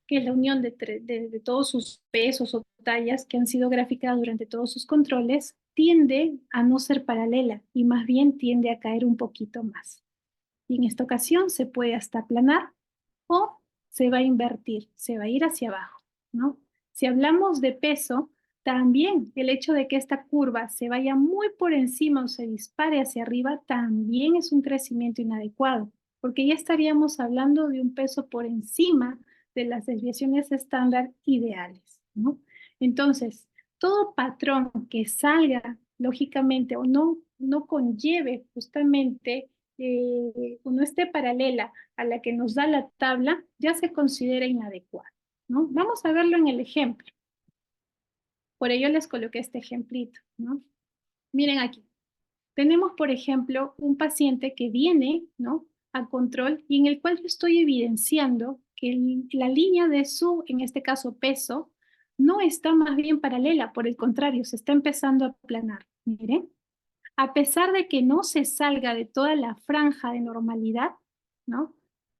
Que es la unión de todos sus pesos o tallas que han sido graficadas durante todos sus controles, tiende a no ser paralela y más bien tiende a caer un poquito más. Y en esta ocasión se puede hasta aplanar o se va a invertir, se va a ir hacia abajo, ¿no? Si hablamos de peso, también el hecho de que esta curva se vaya muy por encima o se dispare hacia arriba también es un crecimiento inadecuado, porque ya estaríamos hablando de un peso por encima de las desviaciones estándar ideales, ¿no? Entonces, todo patrón que salga lógicamente o no conlleve justamente o no esté paralela a la que nos da la tabla, ya se considera inadecuado, ¿no? Vamos a verlo en el ejemplo. Por ello les coloqué este ejemplito, ¿no? Miren aquí. Tenemos, por ejemplo, un paciente que viene, ¿no? A control y en el cual yo estoy evidenciando que la línea de su, en este caso, peso, no está más bien paralela, por el contrario, se está empezando a aplanar. Miren, a pesar de que no se salga de toda la franja de normalidad, ¿no?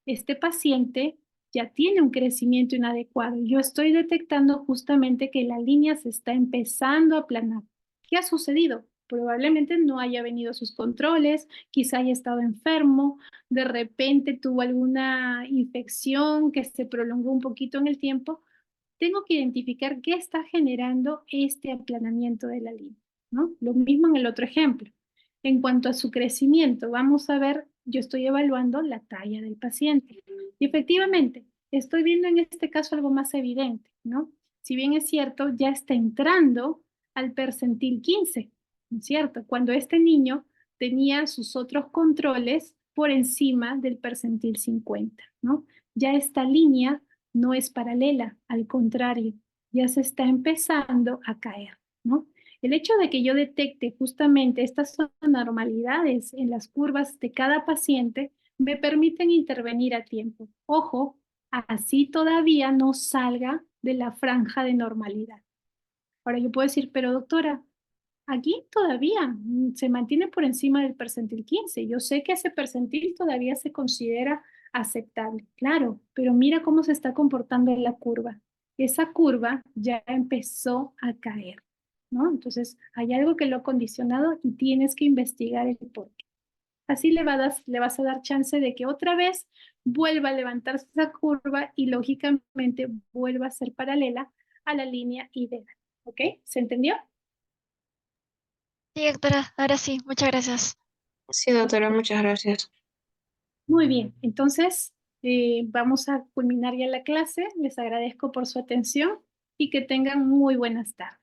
Este paciente ya tiene un crecimiento inadecuado. Yo estoy detectando justamente que la línea se está empezando a aplanar. ¿Qué ha sucedido? Probablemente no haya venido a sus controles, quizá haya estado enfermo, de repente tuvo alguna infección que se prolongó un poquito en el tiempo. Tengo que identificar qué está generando este aplanamiento de la línea, ¿no? Lo mismo en el otro ejemplo. En cuanto a su crecimiento, vamos a ver, yo estoy evaluando la talla del paciente. Y efectivamente, estoy viendo en este caso algo más evidente, ¿no? Si bien es cierto, ya está entrando al percentil 15, ¿no es cierto? Cuando este niño tenía sus otros controles por encima del percentil 50, ¿no? Ya esta línea no es paralela, al contrario, ya se está empezando a caer, ¿no? El hecho de que yo detecte justamente estas anormalidades en las curvas de cada paciente me permiten intervenir a tiempo. Ojo, así todavía no salga de la franja de normalidad. Ahora yo puedo decir, pero doctora, aquí todavía se mantiene por encima del percentil 15. Yo sé que ese percentil todavía se considera aceptable, claro, pero mira cómo se está comportando la curva. Esa curva ya empezó a caer, ¿no? Entonces, hay algo que lo ha condicionado y tienes que investigar el por qué. Así le vas a dar chance de que otra vez vuelva a levantarse esa curva y lógicamente vuelva a ser paralela a la línea ideal. ¿Ok? ¿Se entendió? Sí, doctora, ahora sí, muchas gracias. Sí, doctora, muchas gracias. Muy bien, entonces vamos a culminar ya la clase. Les agradezco por su atención y que tengan muy buenas tardes.